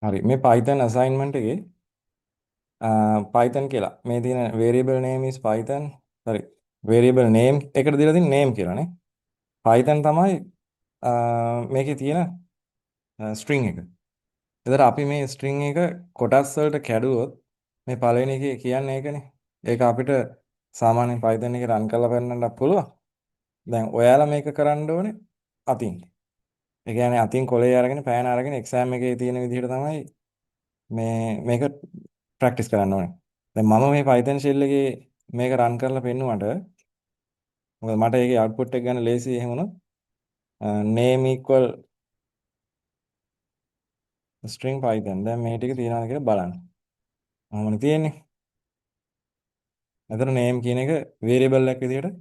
හරි මේ Python assignment එකේ Python කියලා මේ තියෙන variable name is Python sorry variable name එකට දීලා තියෙන name කියලානේ Python තමයි මේකේ තියෙන string එක. එතකොට අපි මේ string එක කොටස් වලට කැඩුවොත් මේ පළවෙනි එකේ කියන්නේ ඒකනේ. ඒක අපිට සාමාන්‍ය Python එකේ run කරලා පෙන්නන්නත් පුළුවන්. දැන් ඔයාලා මේක කරන්න ඕනේ අතින්. ඒ කියන්නේ අතින් කොලේ අරගෙන පෑන අරගෙන exam එකේ තියෙන විදිහට තමයි මේක ප්‍රැක්ටිස් කරන්න ඕනේ. දැන් මම මේ Python shell එකේ මේක run කරලා පෙන්නුවට මොකද මට ඒකේ output එක ගන්න ලේසි එහෙම වුණොත් name equal string python දැන් මේ ටික තියනවාද කියලා බලන්න. මොනවද තියෙන්නේ? එතන name කියන එක variable එකක් විදිහට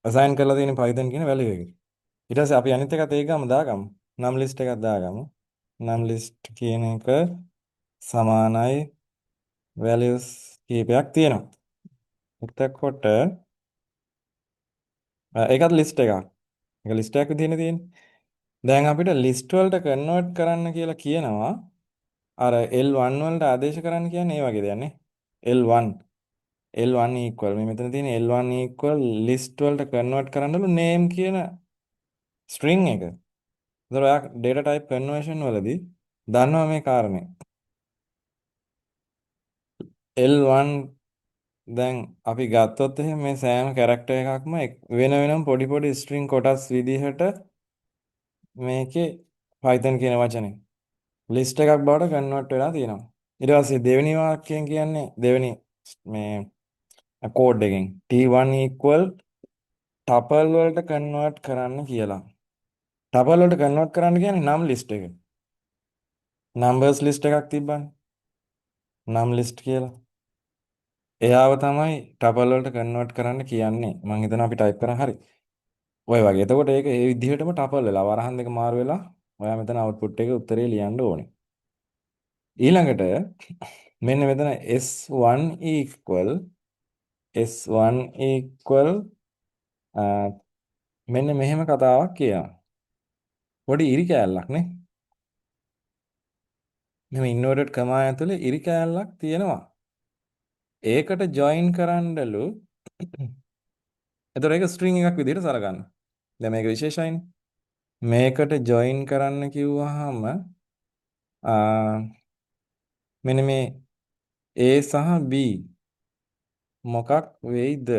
assign කරලා තියෙන Python කියන value එක. ඊට පස්සේ අපි අනිත් එකත් ඒක ගාම දාගමු. num list එකක් දාගමු. num list කියන එක සමානයි values කීපයක් තියෙනවා. එතකොට ඒකත් list එකක්. ඒක list එකක් විදිහනේ තියෙන්නේ. දැන් අපිට list වලට convert කරන්න කියලා කියනවා. අර L1 වලට ආදේශ කරන්න කියන්නේ ඒ වගේ දෙයක් නේ. L1 L1 equal මේ මෙතන තියෙන L1 equal list වලට convert කරන්නලු name කියන string එක. ඒතර ඔයා data type conversion වලදී දන්නවා මේ කාරණේ. L1 දැන් අපි ගත්තොත් එහෙනම් මේ සෑම character එකක්ම වෙන වෙනම පොඩි පොඩි string කොටස් විදිහට මේකේ Python කියන වචනේ list එකක් බවට convert වෙලා තියෙනවා. ඊට පස්සේ දෙවෙනි වාක්‍යයෙන් කියන්නේ දෙවෙනි මේ කෝඩ් එකෙන් T1 equal tuple වලට convert කරන්න කියලා. tuple වලට convert කරන්න කියන්නේ num list එක. numbers list එකක් තිබ්බනේ. num list කියලා. එයාව තමයි tuple වලට convert කරන්න කියන්නේ. මම හිතනවා අපි type කරා හරි. ඔය වගේ. එතකොට ඒක ඒ විදිහටම tuple වෙලා වරහන් දෙක මාරු වෙලා ඔයා මෙතන output එකේ උත්තරේ ලියන්න ඕනේ. ඊළඟට මෙන්න මෙතන S1 equal S1 equal මෙන්න මෙහෙම කතාවක් කියනවා. පොඩි ඉරි කෑල්ලක් නේ. මෙහෙම inverted comma ඇතුලේ ඉරි කෑල්ලක් තියෙනවා. ඒකට join කරන්නලු. එතකොට ඒක string එකක් විදිහට සලකන්න. දැන් මේක විශේෂයිනේ. මේකට join කරන්න කිව්වහම මෙන්න මේ A සහ B මොකක් වෙයිද?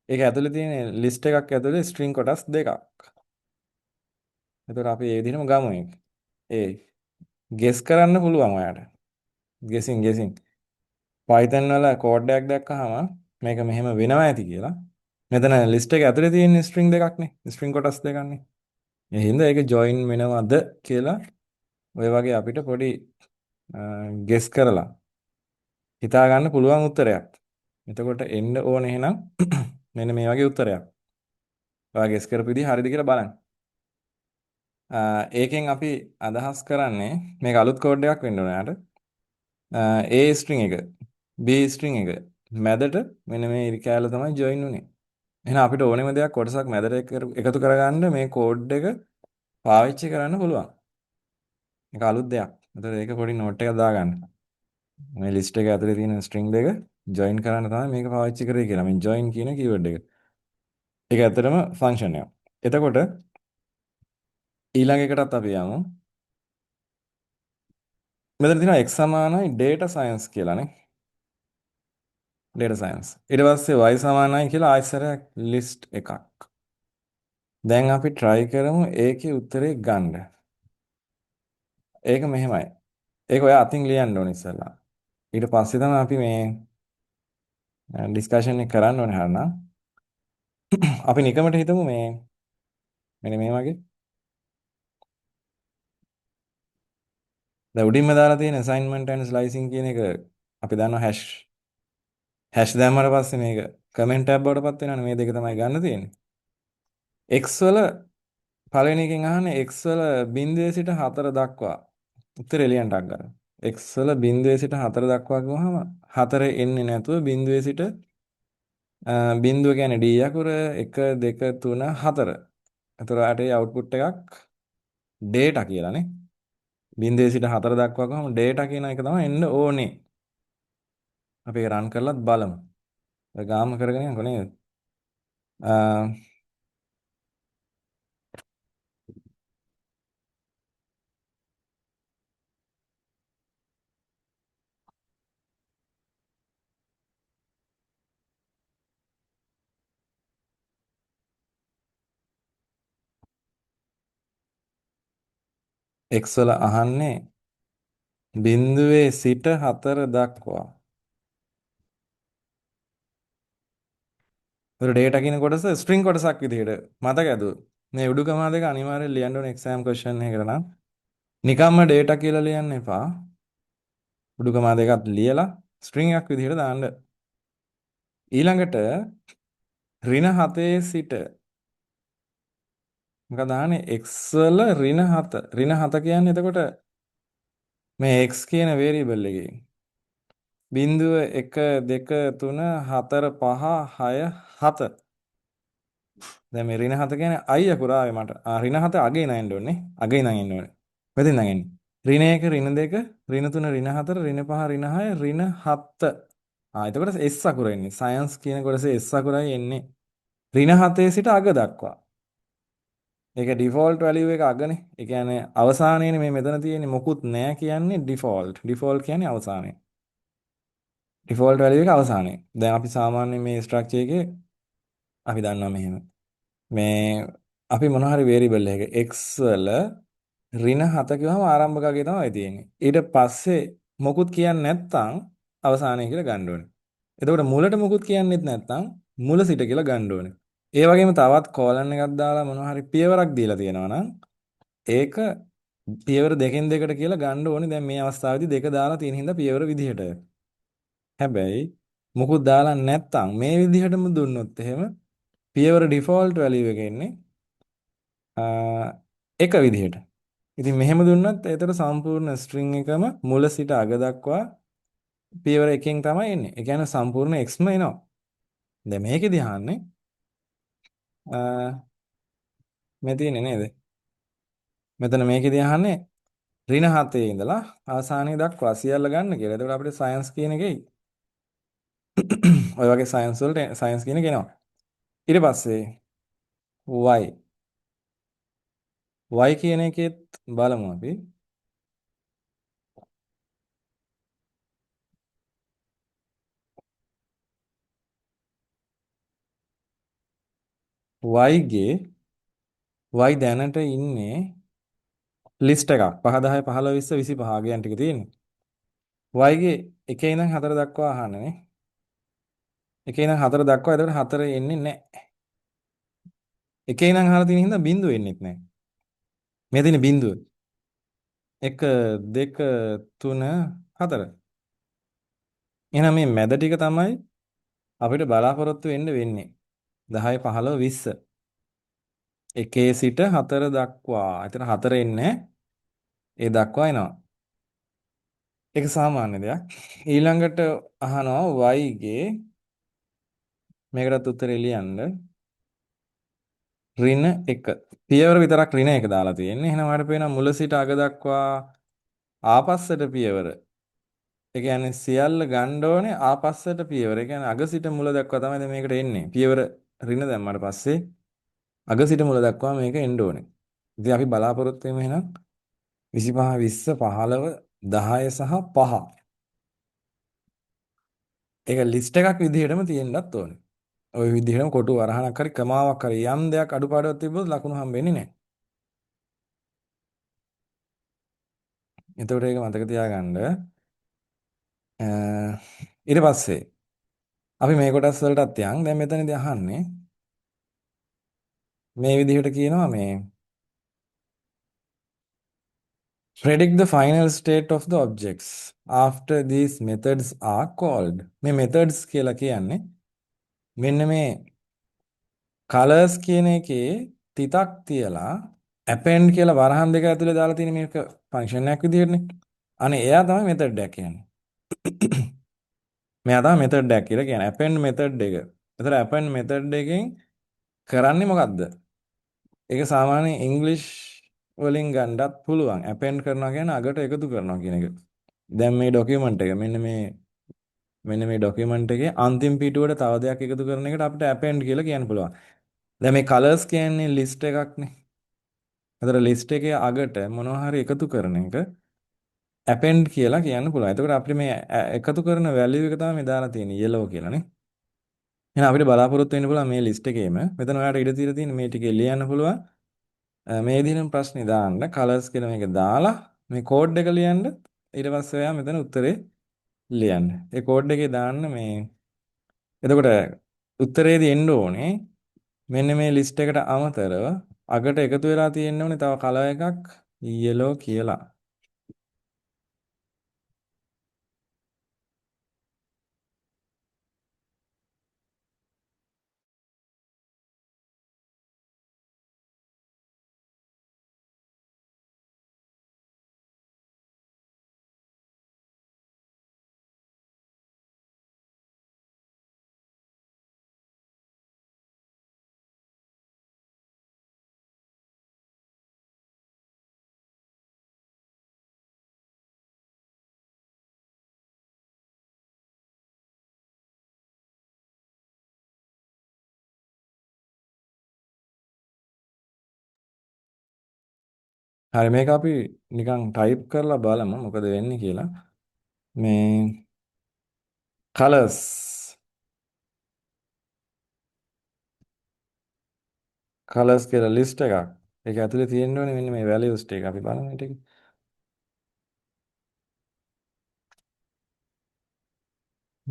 ඒක ඇතුලේ තියෙන list එකක් ඇතුලේ string කොටස් දෙකක්. එතකොට අපි මේ විදිහටම ගමු ඒක. guess කරන්න පුළුවන් ඔයාලට. guessing Python වල කෝඩ් එකක් දැක්කහම මේක මෙහෙම වෙනවා ඇති කියලා. මෙතන list එක ඇතුලේ තියෙන string දෙකක් නේ. string කොටස් දෙකක් නේ. ඒ හින්දා ඒක join වෙනවද කියලා ඔය වගේ අපිට පොඩි guess කරලා හිතා ගන්න පුළුවන් උත්තරයක්. එතකොට එන්න ඕනේ එහෙනම් මෙන්න මේ වගේ උත්තරයක්. ඔයා guess කරපු විදිහ හරිද කියලා බලන්න. ඒකෙන් අපි අදහස් කරන්නේ මේක අලුත් කෝඩ් එකක් වෙන්න ඕනේ යාට. A string එක B string එක මැදට මෙන්න මේ ඉරි කෑල්ල තමයි join උනේ. එහෙනම් අපිට ඕනෙම දෙයක් කොටසක් මැදට එකතු කරගන්න මේ කෝඩ් එක පාවිච්චි කරන්න පුළුවන්. මේක අලුත් දෙයක්. ඒතකොට ඒක පොඩි නෝට් එකක් දාගන්න. මේ ලිස්ට් එක ඇතුලේ තියෙන string දෙක join කරන්න තමයි මේක පාවිච්චි කරේ කියලා. මේ join කියන keyword එක. ඒක ඇත්තටම function එකක්. එතකොට ඊළඟ එකටත් අපි යමු. මෙතන තියෙනවා x සමානයි data science කියලානේ. data science. ඊට පස්සේ y සමානයි කියලා ආයතනයක් list එකක්. දැන් අපි try කරමු ඒකේ උත්තරේ ගන්න. ඒක මෙහෙමයි. ඒක ඔයා අතින් ලියන්න ඕනේ ඉස්සෙල්ලා. ඊට පස්සේ තමයි අපි මේ ඩිස්කෂන් එක කරන්න ඕනේ හරිනම්. අපි නිකමට හිතමු මෙන්න මේ වගේ. දැන් උඩින්ම දාලා තියෙන assignment and slicing කියන එක අපි දන්නවා hash දැම්මට පස්සේ මේක comment tab බවට පත් වෙනවනේ මේ දෙක තමයි ගන්න තියෙන්නේ. x වල පළවෙනි එකෙන් අහන්නේ x වල 0 සිට 4 දක්වා උත්තරේ ලියන්නක් ගන්න. x වල 0 සිට 4 දක්වා ගියවහම 4 එන්නේ නැතුව 0 සිට බිංදුව කියන්නේ d අකුර 1 2 3 4. එතකොට ආට output එකක් data කියලානේ. බින්දුවේ සිට 4 දක්වා ගමු data කියන එක තමයි එන්න ඕනේ. අපි ඒක run කරලත් බලමු. ඔය ගාම කරගෙන යනකො නේද? x වල අහන්නේ බින්දුවේ සිට 4 දක්වා. ඒතර data කියන කොටස string කොටසක් විදිහට මතකද? මේ උඩුකම දෙක අනිවාර්යෙන් ලියන්න ඕනේ exam question එකකට නම්. නිකම්ම data කියලා ලියන්න එපා. උඩුකම දෙකත් ලියලා string එකක් විදිහට දාන්න. ඊළඟට ඍණ 7 සිට මොකද දාන්නේ x වල ඍණ 7. ඍණ 7 කියන්නේ එතකොට මේ x කියන variable එකේ බිංදුව 1 2 3 4 5 6 7. දැන් මේ ඍණ 7 කියන්නේ i අකුර ආවේ මට. ඍණ 7 අගේ නයින්න ඕනේ. අගේ නයින්න ඕනේ. මෙතෙන් නම් එන්නේ. ඍණ 1 ඍණ 2 ඍණ 3 ඍණ 4 ඍණ 5 ඍණ 6 ඍණ 7. එතකොට s අකුර එන්නේ. සයන්ස් කියන කොටසේ s අකුරයි එන්නේ. ඍණ 7 සිට අග දක්වා. ඒක ඩිෆෝල්ට් වැලියු එක අගනේ. ඒ කියන්නේ අවසානයේනේ මේ මෙතන තියෙන්නේ මොකුත් නැහැ කියන්නේ ඩිෆෝල්ට්. ඩිෆෝල්ට් කියන්නේ අවසානය. ඩිෆෝල්ට් වැලියු එක අවසානය. දැන් අපි සාමාන්‍ය මේ ස්ට්‍රක්චර් එකේ අපි දන්නවා මෙහෙම. මේ අපි මොන හරි වේරියබල් එකක x වල ඍණ 7 කිව්වම ආරම්භකගේ තමයි තියෙන්නේ. ඊට පස්සේ මොකුත් කියන්නේ නැත්නම් අවසානය කියලා ගන්න ඕනේ. එතකොට මුලට මොකුත් කියන්නේත් නැත්නම් මුල සිට කියලා ගන්න ඕනේ. ඒ වගේම තවත් කෝලන් එකක් දාලා මොනවා හරි පියවරක් දීලා තියෙනවා නම් ඒක පියවර දෙකෙන් දෙකට කියලා ගන්න ඕනේ. දැන් මේ අවස්ථාවේදී දෙක දාලා තියෙන හින්දා පියවර විදිහට. හැබැයි මොකුත් දාලා නැත්නම් මේ විදිහටම දුන්නොත් එහෙම පියවර ඩිෆෝල්ට් වැලියු එක එන්නේ එක විදිහට. ඉතින් මෙහෙම දුන්නත් ඒතර සම්පූර්ණ ස්ට්‍රින්ග් එකම මුල සිට අග දක්වා පියවර එකකින් තමයි එන්නේ. ඒ කියන්නේ සම්පූර්ණ xම එනවා. දැන් මේකෙදි අහන්නේ මේ තියෙන්නේ නේද? මෙතන මේකෙදි අහන්නේ ඍණ 7 ඉඳලා අවසානයේ දක්වා සියල්ල ගන්න කියලා. එතකොට අපිට සයන්ස් කියන එකයි ඔය වගේ සයන්ස් වලට සයන්ස් කියන එක එනවා. ඊට පස්සේ y කියන එකෙත් බලමු අපි. y දැනට ඉන්නේ ලිස්ට් එකක් 5 10 15 20 25 ආගයන් ටික තියෙන්නේ. y ගේ 1 ඉඳන් 4 දක්වා අහන්නේ නේ. 1 ඉඳන් 4 දක්වා එතකොට 4 එන්නේ නැහැ. 1 ඉඳන් අහලා තියෙන හින්දා බිංදුව එන්නේත් නැහැ. මේ තියෙන බිංදුව 1 2 3 4. එහෙනම් මේ මැද ටික තමයි අපිට බලාපොරොත්තු වෙන්නේ 10 15 20. 1 සිට 4 දක්වා. එතන 4 එන්නේ ඒ දක්වා එනවා. ඒක සාමාන්‍ය දෙයක්. ඊළඟට අහනවා y ගේ මේකටත් උත්තරේ ලියන්න. ඍණ 1. පියවර විතරක් ඍණ 1 දාලා තියෙන්නේ. එහෙනම් ඔයාලට පේනවා මුල සිට අග දක්වා ආපස්සට පියවර. ඒ කියන්නේ සියල්ල ගන්න ඕනේ ආපස්සට පියවර. ඒ කියන්නේ අග සිට මුල දක්වා තමයි දැන් මේකට එන්නේ. පියවර ඍණ දැම්මට පස්සේ අග සිට මුල දක්වා මේක එන්න ඕනේ. ඉතින් අපි බලාපොරොත්තු වෙමු එහෙනම් 25 20 15 10 සහ 5. ඒක ලිස්ට් එකක් විදිහටම තියෙන්නත් ඕනේ. ওই විදිහටම කොටු වරහණක් හරි ක්‍රමාවක් හරි යම් දෙයක් අඩුපාඩුවක් තිබ්බොත් ලකුණු හම්බෙන්නේ නැහැ. එතකොට ඒක මතක තියාගන්න. ඊට පස්සේ අපි මේ කොටස් වලටත් යන් දැන් මෙතනදී අහන්නේ මේ විදිහට කියනවා මේ predict the final state of the objects after these methods are called. මේ methods කියලා කියන්නේ මෙන්න මේ colors කියන එකේ තිතක් තියලා append කියලා වරහන් දෙක ඇතුලේ දාලා තියෙන මේක ෆන්ක්ෂන් එකක් විදිහටනේ. අනේ එයා තමයි method එක කියන්නේ. මෙයා තමයි method එක කියලා කියන්නේ append method එක. ඒතර append method එකෙන් කරන්නේ මොකද්ද? ඒක සාමාන්‍ය ඉංග්ලිෂ් වලින් ගන්නත් පුළුවන්. append කරනවා කියන්නේ අගට එකතු කරනවා කියන එක. දැන් මේ ડોකියුමන්ට් එක මෙන්න මේ ડોකියුමන්ට් එකේ අන්තිම පිටුවට තව දෙයක් එකතු කරන එකට අපිට append කියලා කියන්න පුළුවන්. දැන් මේ colors කියන්නේ list එකක්නේ. ඒතර list එකේ අගට මොනවා හරි එකතු කරන එක append කියලා කියන්න පුළුවන්. එතකොට අපිට මේ එකතු කරන value එක තමයි මේ දාලා තියෙන්නේ yellow කියලානේ. එහෙනම් අපිට බලාපොරොත්තු වෙන්න පුළුවන් මේ list එකේම මෙතන ඔයාලට ඉඩ තියලා තියෙන මේ ටිකේ ලියන්න පුළුවන්. මේ විදිහටම ප්‍රශ්නේ දාන්න colors කියලා මේක දාලා මේ කෝඩ් එක ලියන්න ඊට පස්සේ ඔයා මෙතන උත්තරේ ලියන්න. ඒ කෝඩ් එකේ දාන්න මේ එතකොට උත්තරේදී එන්න ඕනේ මෙන්න මේ ලිස්ට් එකට අමතරව අගට එකතු වෙලා තියෙන්න ඕනේ තව කලර් එකක් yellow කියලා. හරි මේක අපි නිකන් ටයිප් කරලා බලමු මොකද වෙන්නේ කියලා. මේ colors colors කියලා list එකක්. ඒක ඇතුලේ තියෙන්න ඕනේ මෙන්න මේ values ටික අපි බලමු මේ ටික.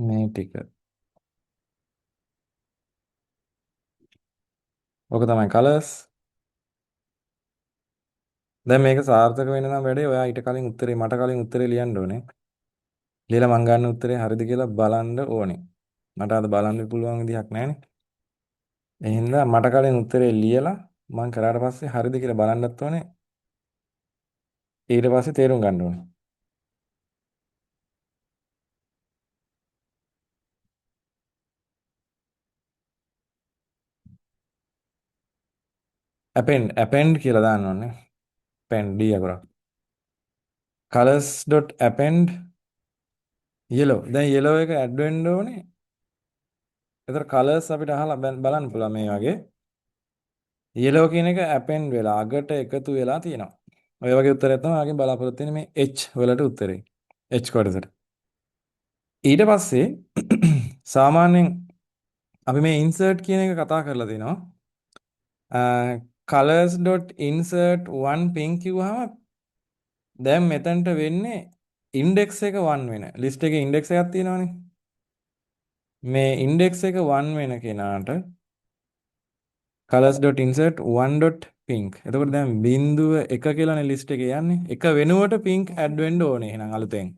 මේ ටික. ඔක තමයි colors. දැන් මේක සාර්ථක වෙන්න නම් වැඩේ ඔයා ඊට කලින් උත්තරේ මට කලින් උත්තරේ ලියන්න ඕනේ. ලියලා මං ගන්න උත්තරේ හරිද කියලා බලන්න ඕනේ. මට අද බලන්න පුළුවන් විදිහක් නැහැනේ. ඒ හින්දා මට කලින් උත්තරේ ලියලා මං කරාට පස්සේ හරිද කියලා බලන්නත් ඕනේ. ඊට පස්සේ තේරුම් ගන්න ඕනේ. append කියලා දාන්න ඕනේ. append d අකුරක්. colors.append yellow. දැන් yellow එක add වෙන්න ඕනේ. ඒතර colors අපිට අහලා බලන්න පුළුවන් මේ වගේ. yellow කියන එක append වෙලා අගට එකතු වෙලා තියෙනවා. ඔය වගේ උත්තරයක් තමයි ආගෙන් බලාපොරොත්තු වෙන්නේ මේ H වලට උත්තරේ. H කොටසට. ඊට පස්සේ සාමාන්‍යයෙන් අපි මේ insert කියන එක කතා කරලා තිනවා. colors.insert one pink කිව්වහම දැන් මෙතනට වෙන්නේ index එක 1 වෙන. list එකේ index එකක් තියෙනවනේ. මේ index එක 1 වෙන කෙනාට colors.insert 1.pink. එතකොට දැන් බිඳුව 1 කියලානේ list එකේ යන්නේ. එක වෙනුවට pink add වෙන්න ඕනේ එහෙනම් අලුතෙන්.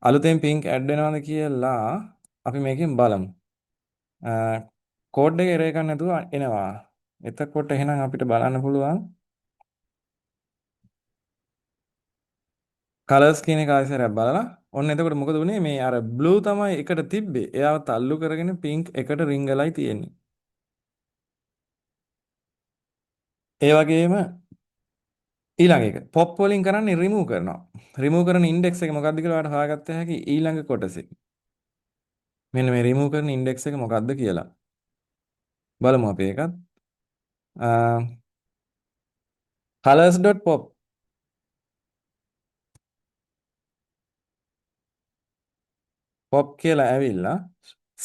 අලුතෙන් pink add වෙනවද කියලා අපි මේකෙන් බලමු. කෝඩ් එක එරර් එකක් නැතුව එනවා. එතකොට එහෙනම් අපිට බලන්න පුළුවන් colors කියන එක ආයෙසරයක් බලලා ඔන්න එතකොට මොකද වුනේ මේ අර blue තමයි එකට තිබ්බේ. එයාව තල්ලු කරගෙන pink එකට රිංගලයි තියෙන්නේ. ඒ වගේම ඊළඟ එක pop වලින් කරන්නේ remove කරනවා. remove කරන index එක මොකක්ද කියලා ඔයාලට හොයාගත්ත හැකි ඊළඟ කොටසේ. මෙන්න මේ remove කරන index එක මොකක්ද කියලා. බලමු අපි ඒකත්. colors.pop pop කියලා ඇවිල්ලා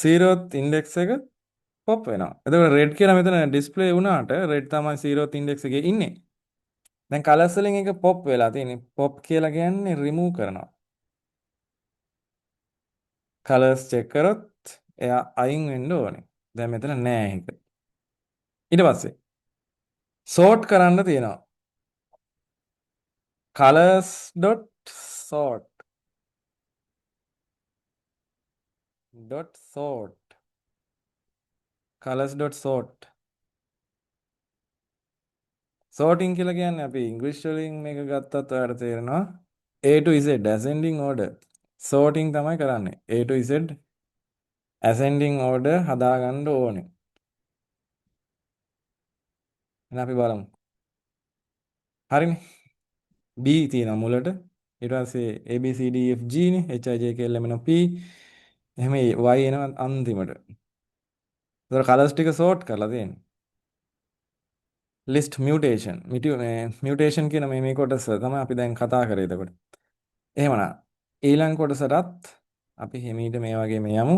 0th index එක pop වෙනවා. එතකොට red කියලා මෙතන display වුණාට red තමයි 0th index එකේ ඉන්නේ. දැන් colors වලින් එක pop වෙලා තියෙන්නේ. pop කියලා කියන්නේ remove කරනවා. colors check කරොත් එයා අයින් වෙන්න ඕනේ. දැන් මෙතන නෑ ඒක. ඊට පස්සේ sort කරන්න තියෙනවා. colors.sort .sort colors.sort sorting කියලා කියන්නේ අපි ඉංග්‍රීසි වලින් මේක ගත්තත් ඔයාලට තේරෙනවා A to Z ascending order sorting තමයි කරන්නේ A to Z ascending order හදාගන්න ඕනේ. එහෙනම් අපි බලමු. හරිනේ. B තියෙනවා මුලට. ඊට පස්සේ A B C D F G නේ. H I J K L M N O P. එහෙම Y එනවා අන්තිමට. ඒතර කලර්ස් ටික සෝට් කරලා තියෙන්නේ. list mutation. mutation කියන මේ කොටස තමයි අපි දැන් කතා කරේ එතකොට. එහෙමනම් ඊළඟ කොටසටත් අපි හිමීට මේ වගේ මේ යමු.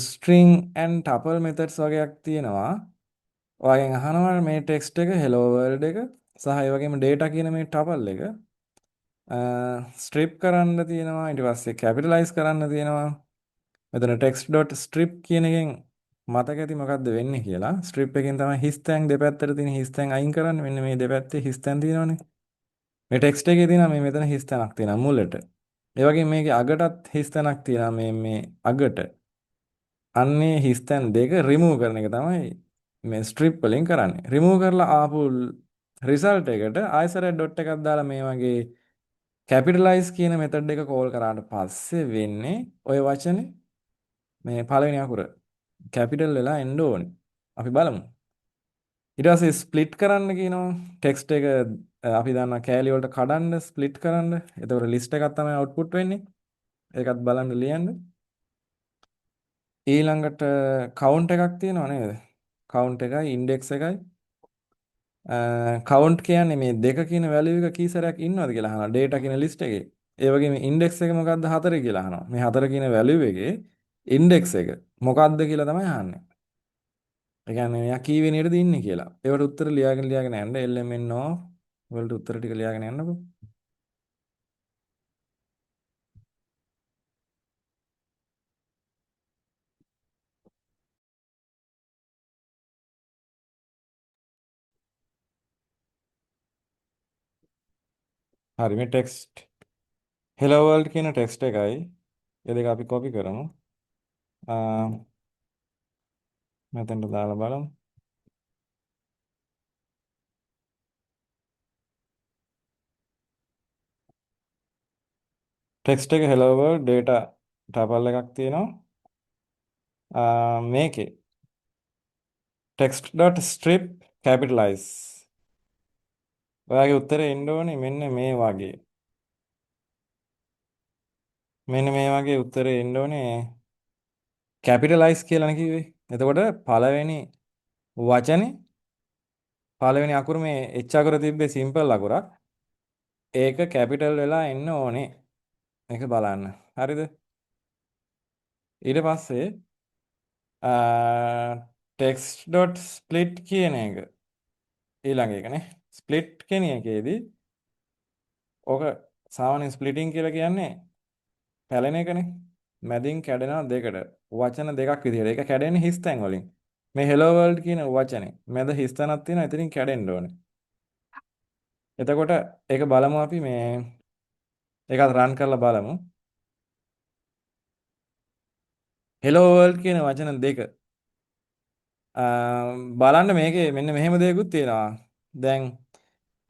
string and tuple methods වගේක් තියෙනවා. ඔයගෙන් අහනවා මේ text එක hello world එක සහ ඒ වගේම data කියන මේ tuple එක strip කරන්න තියෙනවා. ඊට පස්සේ capitalize කරන්න තියෙනවා. මෙතන text.strip කියන එකෙන් මතක ඇති මොකද්ද වෙන්නේ කියලා. strip එකෙන් තමයි හිස් තැන් දෙපැත්තට තියෙන හිස් තැන් අයින් කරන්නේ. මෙන්න මේ දෙපැත්තේ හිස් තැන් තියෙනවනේ. මේ text එකේ තියෙනවා මේ මෙතන හිස් තැනක් තියෙනවා මුලට. ඒ වගේම මේකේ අගටත් හිස් තැනක් තියෙනවා මේ අගට. අන්නේ හිස් තැන් දෙක remove කරන එක තමයි මේ strip වලින් කරන්නේ. remove කරලා ආපු result එකට ආයසරයක් dot එකක් දාලා මේ වගේ capitalize කියන method එක call කරාට පස්සේ වෙන්නේ ওই වචනේ මේ පළවෙනි අකුර capital වෙලා එන්න ඕනේ. අපි බලමු. ඊට පස්සේ ස්ප්ලිට් කරන්න කියනවා. ටෙක්ස්ට් එක අපි දන්නා කෑලි වලට කඩන්න ස්ප්ලිට් කරන්න. එතකොට ලිස්ට් එකක් තමයි අවුට්පුට් වෙන්නේ. ඒකත් බලන්න ලියන්න. ඊළඟට කවුන්ට් එකක් තියෙනවා නේද? කවුන්ට් එකයි ඉන්ඩෙක්ස් එකයි. කවුන්ට් කියන්නේ මේ දෙක කියන වැලියු එක කී සැරයක් ඉන්නවද කියලා අහනවා. ඩේටා කියන ලිස්ට් එකේ. ඒ වගේම ඉන්ඩෙක්ස් එක මොකද්ද 4 කියලා අහනවා. මේ 4 කියන වැලියු එකේ ඉන්ඩෙක්ස් එක මොකද්ද කියලා තමයි අහන්නේ. ඒ කියන්නේ මෙයා කී වෙනියටද ඉන්නේ කියලා. ඒවට උත්තර ලියාගෙන යන්න LMNO වලට උත්තර ටික ලියාගෙන යන්නකෝ. හරි මේ ටෙක්ස්ට් hello world කියන ටෙක්ස්ට් එකයි ඒ දෙක අපි කොපි කරමු. මෙතනට දාලා බලමු. ටෙක්ස්ට් එක hello world data tuple එකක් තියෙනවා. මේකේ text.strip capitalize. ඔයාගේ උත්තරේ එන්න ඕනේ මෙන්න මේ වගේ. මෙන්න මේ වගේ උත්තරේ එන්න ඕනේ capitalize කියලානේ කිව්වේ. එතකොට පළවෙනි වචනේ පළවෙනි අකුර මේ H අකුර තිබ්බේ සිම්පල් අකුරක්. ඒක කැපිටල් වෙලා එන්න ඕනේ. මේක බලන්න. හරිද? ඊට පස්සේ text.split කියන එක ඊළඟ එකනේ. split කියන එකේදී ඕක සාමාන්‍ය splitting කියලා කියන්නේ පැලෙන එකනේ. මැදින් කැඩෙනවා දෙකට. වචන දෙකක් විදිහට. ඒක කැඩෙන්නේ හිස් තැන් වලින්. මේ hello world කියන වචනේ මැද හිස් තැනක් තියෙනවා. එතනින් කැඩෙන්න ඕනේ. එතකොට ඒක බලමු අපි මේ ඒකත් රන් කරලා බලමු. hello world කියන වචන දෙක බලන්න මේකේ මෙන්න මෙහෙම දෙයක්ත් තියෙනවා. දැන්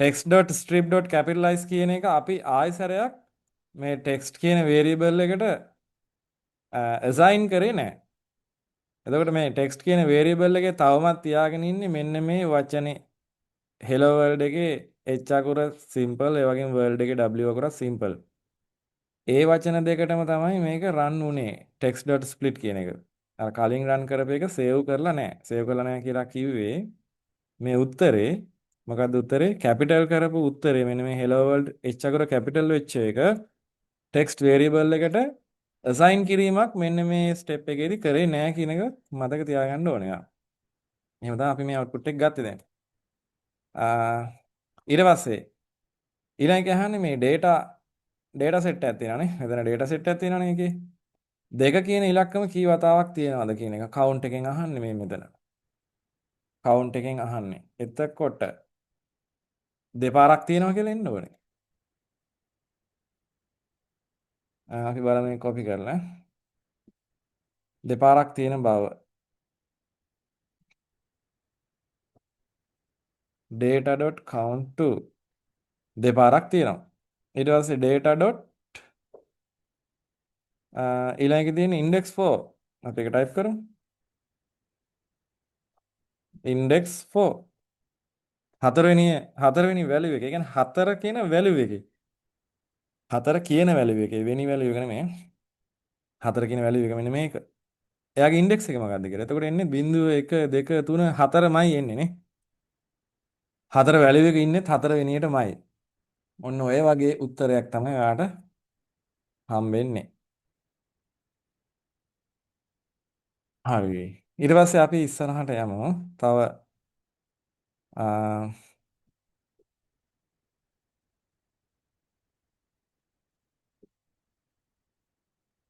text.strip.capitalize කියන එක අපි ආයෙසරයක් මේ text කියන variable එකට assign කරේ නැහැ. එතකොට මේ text කියන variable එකේ තවමත් තියාගෙන ඉන්නේ මෙන්න මේ වචනේ hello world එකේ h අකුර simple ඒ වගේම world එකේ w අකුර simple. ඒ වචන දෙකටම තමයි මේක run උනේ text.split කියන එක. අර කලින් run කරපු එක save කරලා නැහැ. save කරලා නැහැ කියලා කිව්වේ මේ උත්තරේ මොකද්ද උත්තරේ? කැපිටල් කරපු උත්තරේ මෙන්න මේ hello world h අකුර කැපිටල් වෙච්ච එක text variable එකට assign කිරීමක් මෙන්න මේ step එකේදී කරේ නැහැ කියන එක මතක තියාගන්න ඕනේ. එහෙනම් තමයි අපි මේ output එක ගත්තේ දැන්. ඊට පස්සේ ඊළඟට අහන්නේ මේ data set එකක් තියෙනවානේ. මෙතන data set එකක් තියෙනවානේ එකේ. දෙක කියන ඉලක්කම කී වතාවක් තියෙනවද කියන එක count එකෙන් අහන්නේ මේ මෙතන. count එකෙන් අහන්නේ. එතකොට දෙපාරක් තියෙනවා කියලා එන්න ඕනේ. අපි බලමු මේ copy කරලා. දෙපාරක් තියෙන බව. data.count2 දෙපාරක් තියෙනවා. ඊට පස්සේ data. ඊළඟට තියෙන index 4 අපි ඒක type කරමු. index 4 හතරවෙනි හතරවෙනි වැලියු එක. ඒ කියන්නේ හතර කියන වැලියු එකේ. හතර කියන වැලියු එකේ වෙනි වැලියු එක නෙමෙයි. හතර කියන වැලියු එක මෙන්න මේක. එයාගේ ඉන්ඩෙක්ස් එක මොකක්ද කියලා. එතකොට එන්නේ 0 1 2 3 4මයි එන්නේ නේ. හතර වැලියු එක ඉන්නේ හතර වෙනියටමයි. ඔන්න ඔය වගේ උත්තරයක් තමයි ඔයාට හම්බෙන්නේ. හරි. ඊට පස්සේ අපි ඉස්සරහට යමු. තව ආ,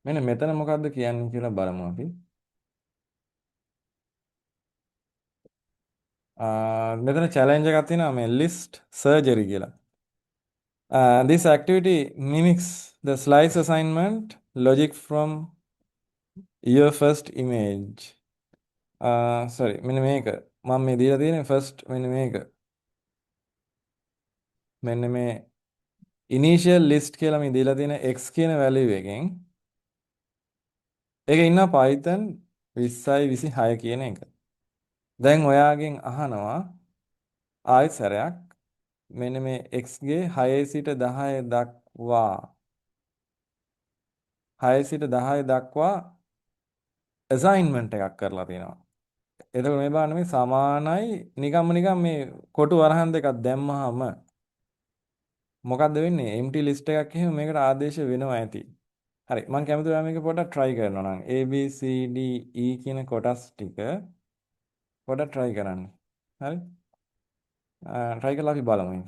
මෙන්න මෙතන මොකද්ද කියන්නේ කියලා බලමු අපි. මෙතන challenge එකක් තියෙනවා මේ list surgery කියලා. This activity mimics the slice assignment logic from your first image. Sorry මෙන්න මේක. මම මේ දීලා තියෙන්නේ first මෙන්න මේක. මෙන්න මේ initial list කියලා මේ දීලා තියෙන x කියන value එකෙන් ඒකේ ඉන්නවා Python 20යි 26 කියන එක. දැන් ඔයාගෙන් අහනවා ආයෙත් සැරයක් මෙන්න මේ x ගේ 6 සිට 10 දක්වා 6 සිට 10 දක්වා assignment එකක් කරලා තියෙනවා. එතකොට මේ බලන්න මේ සමානයි නිකම් මේ කොටු වරහන් දෙකක් දැම්මහම මොකද්ද වෙන්නේ? empty list එකක් එහෙම මේකට ආදේශ වෙනවා ඇති. හරි මම කැමති ඔයා මේක පොඩ්ඩක් try කරනවා නම් A B C D E කියන කොටස් ටික පොඩ්ඩක් try කරන්න. හරි? try කරලා අපි බලමු.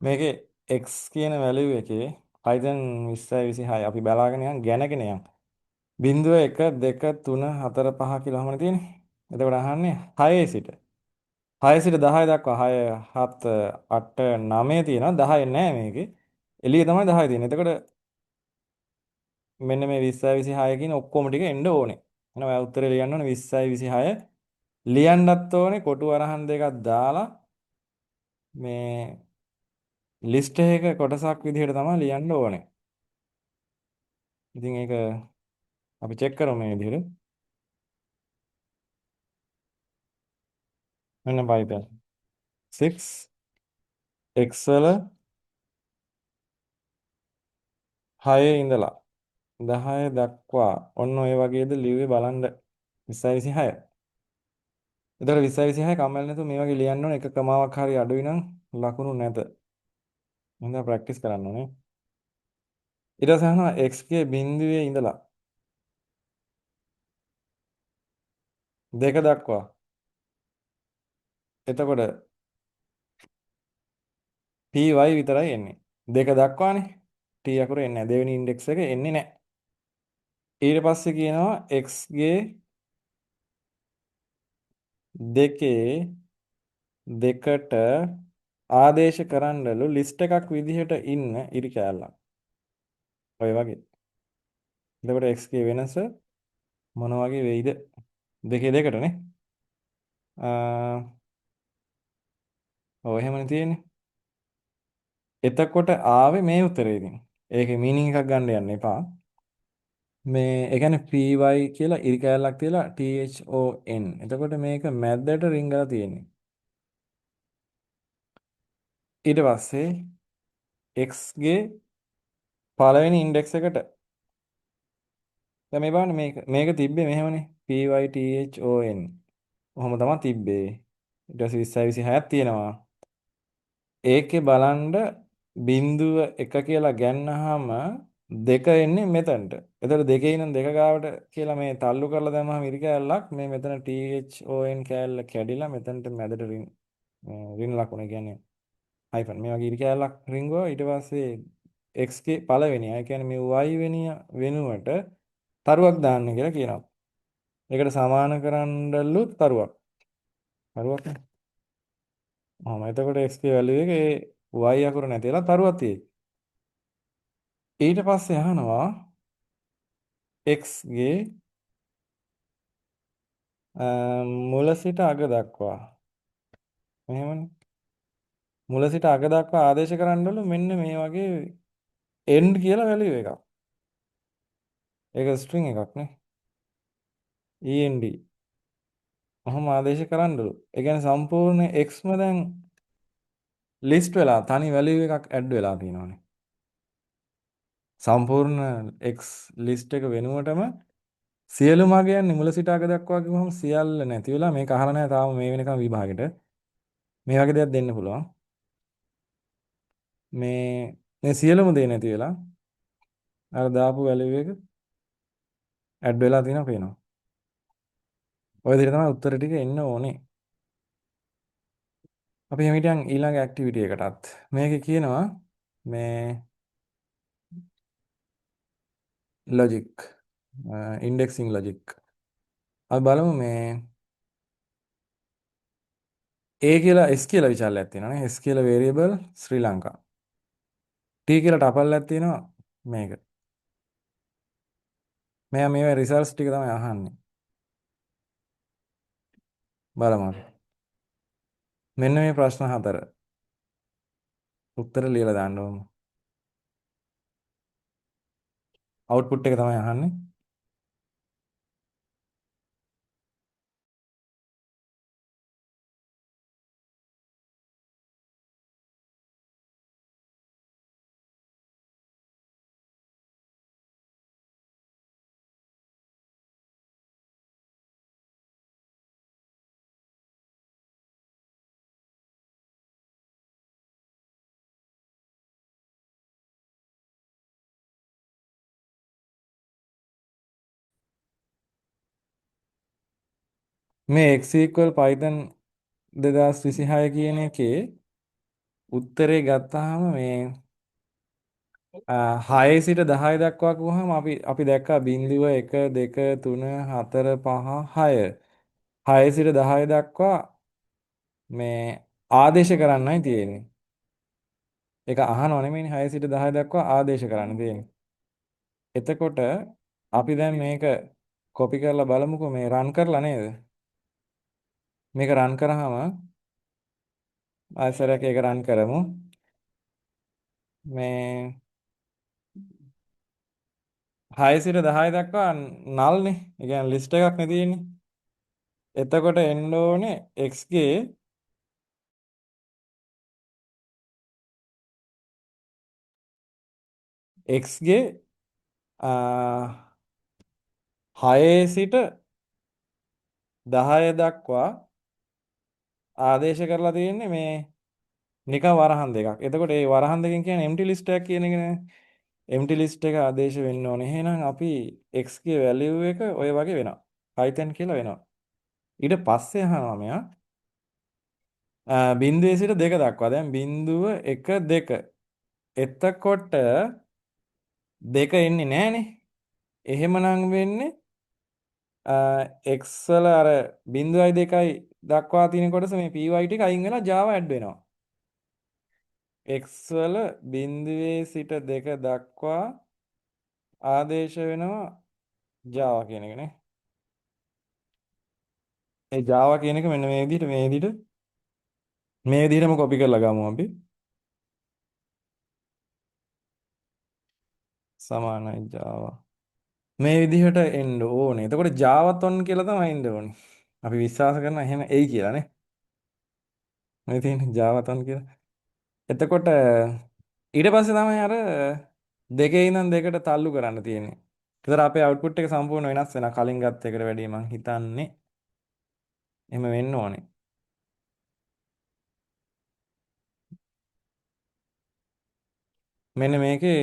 මේකේ x කියන value එකේ Python 20යි 26 අපි බලාගෙන යන් ගැනගෙන යන්. 0 1 2 3 4 5 කියලා හැමෝම තියෙන්නේ. එතකොට අහන්නේ 6 සිට 6 සිට 10 දක්වා 6 7 8 9 තියෙනවා 10 නෑ මේකේ. එළියේ තමයි 10 තියෙන්නේ. එතකොට මෙන්න මේ 20යි 26 කියන ඔක්කොම ටික එන්න ඕනේ. එහෙනම් ඔයා උත්තරේ ලියන්න ඕනේ 20යි 26 ලියන්නත් ඕනේ කොටු වරහන් දෙකක් දාලා මේ ලිස්ට් එකක කොටසක් විදිහට තමයි ලියන්න ඕනේ. ඉතින් ඒක අපි චෙක් කරමු මේ විදිහට. මෙන්න Python 6 x වල 6 ඉඳලා 10 දක්වා ඔන්න ඔය වගේද ලිව්වේ බලන්න 20යි 26. එතකොට 20යි 26 කම්මැලි නැතුව මේ වගේ ලියන්න ඕනේ එක කමාවක් හරි අඩුයි නම් ලකුණු නැත. එහෙනම් ප්‍රැක්ටිස් කරන්න ඕනේ. ඊට පස්සේ අහනවා x ගේ බිඳුවේ ඉඳලා 2 දක්වා. එතකොට py විතරයි එන්නේ. 2 දක්වානේ. t අකුර එන්නේ නැහැ. දෙවෙනි ඉන්ඩෙක්ස් එක එන්නේ නැහැ. ඊට පස්සේ කියනවා x ගේ දෙකේ දෙකට ආදේශ කරන්නලු ලිස්ට් එකක් විදිහට ඉන්න ඉරි කෑල්ලක්. ඔය වගේ. එතකොට x ගේ වෙනස මොන වගේ වෙයිද? දෙකේ දෙකටනේ. ඔය එහෙමනේ තියෙන්නේ. එතකොට ආවේ මේ උත්තරේ ඉතින්. ඒකේ මීනින් එකක් ගන්න යන්න එපා. මේ ඒ කියන්නේ py කියලා ඉරි කෑල්ලක් තියලා thon. එතකොට මේක මැද්දට රිංගලා තියෙන්නේ. ඊට පස්සේ x ගේ පළවෙනි ඉන්ඩෙක්ස් එකට දැන් මේ බලන්න මේක තිබ්බේ මෙහෙමනේ python. ඔහොම තමයි තිබ්බේ. ඊට පස්සේ 20යි 26ක් තියෙනවා. ඒකේ බලන්න බිඳුව 1 කියලා ගන්නහම දෙක එන්නේ මෙතනට. එතකොට දෙකේ ඉඳන් දෙක ගාවට කියලා මේ තල්ලු කරලා දැම්මම ඉරි කෑල්ලක් මේ මෙතන thon කෑල්ල කැඩිලා මෙතනට මැදට රින් ලකුණ කියන්නේ හයිෆන් මේ වගේ ඉරි කෑල්ලක් රින්ගුවා ඊට පස්සේ x ගේ පළවෙනි අය කියන්නේ මේ y වෙනිය වෙනුවට තරුවක් දාන්න කියලා කියනවා. ඒකට සමාන කරන්නලු තරුවක්. තරුවක් නේ. එතකොට x ගේ වැලියු එක ඒ y අකුර නැතිලා තරුවක් තියෙයි. ඊට පස්සේ අහනවා x ගේ මුල සිට අග දක්වා. මෙහෙමනේ. මුල සිට අග දක්වා ආදේශ කරන්නවලු මෙන්න මේ වගේ end කියලා වැලියු එකක්. ඒක ස්ට්‍රින්ග් එකක් නේ. end. ඔහොම ආදේශ කරන්නලු. ඒ කියන්නේ සම්පූර්ණ xම දැන් ලිස්ට් වෙලා තනි වැලියු එකක් ඇඩ් වෙලා තියෙනවානේ. සම්පූර්ණ x ලිස්ට් එක වෙනුවටම සියලු මාගයන් මුල සිට අග දක්වා කිව්වම සියල්ල නැති වෙලා මේක අහලා නැහැ තාම මේ වෙනකම් විභාගෙට. මේ වගේ දෙයක් දෙන්න පුළුවන්. මේ සියලුම දේ නැති වෙලා අර දාපු වැලියු එක ඇඩ් වෙලා තියෙනවා පේනවා. ඔය විදිහට තමයි උත්තර ටික එන්න ඕනේ. අපි එහෙම හිටියන් ඊළඟ ඇක්ටිවිටි එකටත් මේකේ කියනවා මේ ලොජික් ඉන්ඩෙක්සින් ලොජික්. අපි බලමු මේ A කියලා S කියලා විචාරලයක් තියෙනවා නේ. S කියලා වේරියබල් ශ්‍රී ලංකා. T කියලා ටපල්යක් තියෙනවා මේක. මෙයා මේවා රිසල්ට්ස් ටික තමයි අහන්නේ. බලමු අපි. මෙන්න මේ ප්‍රශ්න හතර. උත්තර ලියලා දාන්න ඕන. අවුට්පුට් එක තමයි අහන්නේ. මේ x Python 2026 කියන එකේ උත්තරේ ගත්තාම මේ 6 සිට 10 දක්වා කිව්වහම අපි දැක්කා 0 1 2 3 4 5 6. 6 සිට 10 දක්වා මේ ආදේශ කරන්නයි තියෙන්නේ. ඒක අහනව නෙමෙයිනේ 6 සිට 10 දක්වා ආදේශ කරන්න තියෙන්නේ. එතකොට අපි දැන් මේක කොපි කරලා බලමුකෝ මේ රන් කරලා නේද? මේක රන් කරාම ආයසරයක් ඒක රන් කරමු. මේ 6 සිට 10 දක්වා නල්නේ. ඒ කියන්නේ ලිස්ට් එකක් නේ තියෙන්නේ. එතකොට එන්න ඕනේ x ගේ x ගේ 6 සිට 10 දක්වා ආදේශ කරලා තියෙන්නේ මේ නිකන් වරහන් දෙකක්. එතකොට මේ වරහන් දෙකෙන් කියන්නේ empty list එකක් කියන එක නේ. empty list එක ආදේශ වෙන්න ඕනේ. එහෙනම් අපි x ගේ value එක ඔය වගේ වෙනවා. Python කියලා වෙනවා. ඊට පස්සේ අහනවා මෙයා බිංදුවේ සිට 2 දක්වා. දැන් බිංදුව 1 2. එතකොට 2 එන්නේ නැහනේ. එහෙමනම් වෙන්නේ x වල අර 0.2යි දක්වා තියෙන කොටස මේ py ටික අයින් වෙලා Java ඇඩ් වෙනවා. x වල බිංදුවේ සිට 2 දක්වා ආදේශ වෙනවා Java කියන එක නේ. ඒ Java කියන එක මෙන්න මේ විදිහටම කොපි කරලා ගමු අපි. සමානයි Java. මේ විදිහට එන්න ඕනේ. එතකොට Javaton කියලා තමයි එන්න ඕනේ. අපි විශ්වාස කරනවා එහෙම එයි කියලා නේ. මේ තියෙන Javaton කියලා. එතකොට ඊට පස්සේ තමයි අර දෙකේ ඉඳන් දෙකට තල්ලු කරන්න තියෙන්නේ. ඒතර අපේ අවුට්පුට් එක සම්පූර්ණ වෙනස් වෙනවා. කලින් ගත්ත එකට වැඩිය මං හිතන්නේ. එහෙම වෙන්න ඕනේ. මෙන්න මේකේ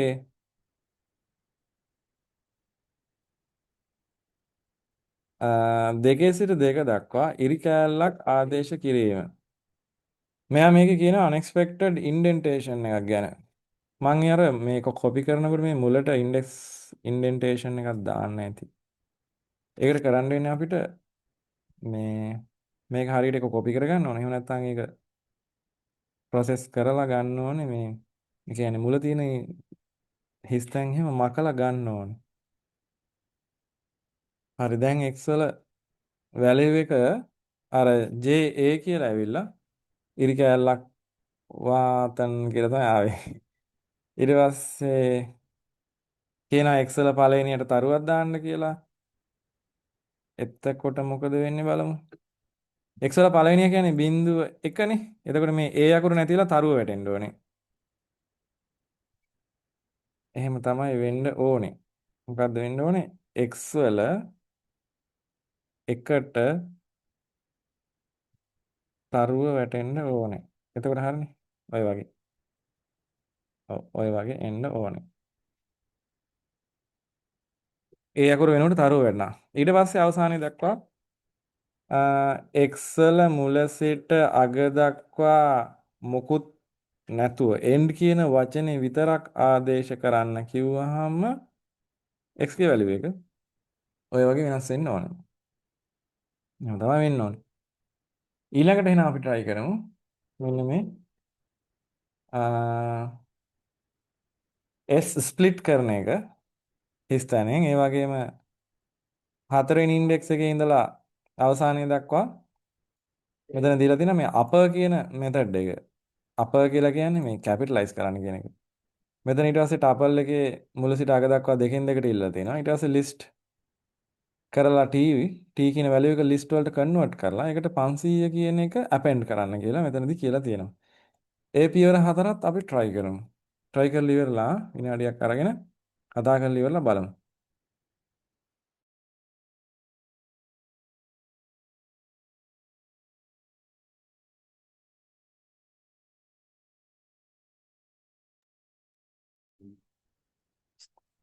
දෙකේ සිට දෙක දක්වා ඉරි කෑල්ලක් ආදේශ කිරීම. මෙයා මේකේ කියන unexpected indentation එකක් ගැන. මං අර මේක කොපි කරනකොට මේ මුලට indentation එකක් දාන්න ඇති. ඒකට කරන්න වෙන්නේ අපිට මේ මේක හරියට එක කොපි කරගන්න ඕනේ. එහෙම නැත්නම් ඒක process කරලා ගන්න ඕනේ මේ. ඒ කියන්නේ මුල තියෙන හිස් තැන් එහෙම මකලා ගන්න ඕනේ. හරි දැන් x වල value එක අර JA කියලා ඇවිල්ලා ඉරි කෑල්ලක් වාතන් කියලා තමයි ආවේ. ඊට පස්සේ කියනවා x වල පළවෙනියට තරුවක් දාන්න කියලා. එතකොට මොකද වෙන්නේ බලමු. x වල පළවෙනිය කියන්නේ බිංදුව 1නේ. එතකොට මේ a අකුරු නැතිලා තරුව වැටෙන්න ඕනේ. එහෙම තමයි වෙන්න ඕනේ. මොකද්ද වෙන්න ඕනේ? x වල එකට තරුව වැටෙන්න ඕනේ. එතකොට හරිනේ. ඔය වගේ. ඔව් ඔය වගේ එන්න ඕනේ. ඒ අකුර වෙනකොට තරුව වැටෙනවා. ඊට පස්සේ අවසානයේ දක්වා x වල මුල සිට අග දක්වා මොකුත් නැතුව end කියන වචනේ විතරක් ආදේශ කරන්න කිව්වහම x ගේ වැලියු එක ඔය වගේ වෙනස් වෙන්න ඕනේ. එහෙනම් තමයි වෙන්න ඕනේ. ඊළඟට එහෙනම් අපි try කරමු. මෙන්න මේ S ස්ප්ලිට් කරන එක හිස්තැනෙන් ඒ වගේම හතරවෙනි ඉන්ඩෙක්ස් එකේ ඉඳලා අවසානයේ දක්වා මෙතන දීලා තියෙනවා මේ අපර් කියන මෙතඩ් එක. අපර් කියලා කියන්නේ මේ කැපිටලයිස් කරන්න කියන එක. මෙතන ඊට පස්සේ ටපල් එකේ මුල සිට අග දක්වා දෙකෙන් දෙකට ඉල්ලලා තියෙනවා. ඊට පස්සේ ලිස්ට් කරලා t කියන වැලියු එක ලිස්ට් වලට කන්වර්ට් කරලා ඒකට 500 කියන එක අපෙන්ඩ් කරන්න කියලා මෙතනදී කියලා තියෙනවා. ඒ පියවර හතරත් අපි try කරමු. try කරලා ඉවරලා විනාඩියක් අරගෙන කතා කරලා ඉවරලා බලමු.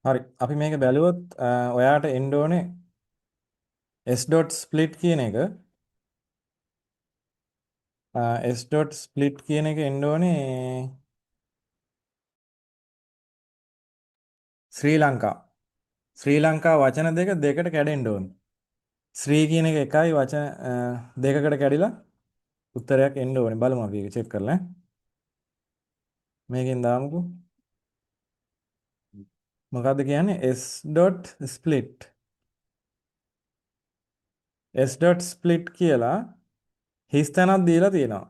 හරි. අපි මේක බැලුවොත් ඔයාට එන්න ඕනේ s.split කියන එක s.split කියන එක එන්න ඕනේ ශ්‍රී ලංකා. ශ්‍රී ලංකා වචන දෙක දෙකට කැඩෙන්න ඕනේ. ශ්‍රී කියන එක එකයි වචන දෙකකට කැඩිලා උත්තරයක් එන්න ඕනේ. බලමු අපි ඒක චෙක් කරලා. මේකෙන් දාමුකෝ. මොකද්ද කියන්නේ s.split s.split කියලා හිස් තැනක් දීලා තියෙනවා.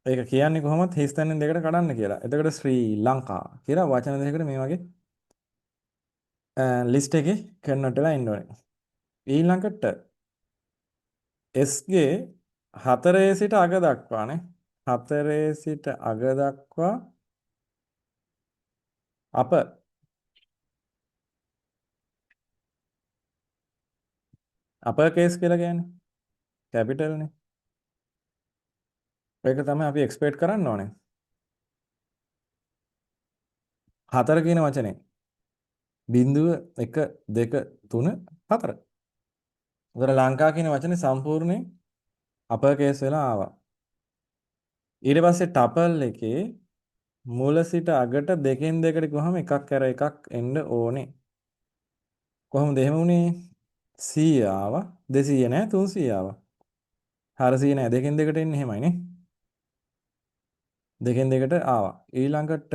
ඒක කියන්නේ කොහොමද හිස් තැනෙන් දෙකට කඩන්න කියලා. එතකොට ශ්‍රී ලංකා කියලා වචන දෙකකට මේ වගේ ලිස්ට් එකේ කන්වර්ට් වෙලා ඉන්න ඕනේ. ඊළඟට S ගේ 4 සිට අග දක්වානේ 4 සිට අග දක්වා අප අපර් කේස් කියලා කියන්නේ කැපිටල් නේ. ඒක තමයි අපි එක්ස්පෙක්ට් කරන්න ඕනේ. 4 කියන වචනේ බිංදුව 1 2 3 4. උතර ලංකා කියන වචනේ සම්පූර්ණයෙන් අපර් කේස් වෙලා ආවා. ඊට පස්සේ ටපල් එකේ මුල සිට අගට දෙකෙන් දෙකට ගිහම එකක් කර එකක් එන්න ඕනේ. කොහොමද එහෙම වුනේ? 100 ආවා 200 නෑ 300 ආවා 400 නෑ දෙකෙන් දෙකට එන්නේ එහෙමයිනේ. දෙකෙන් දෙකට ආවා. ඊළඟට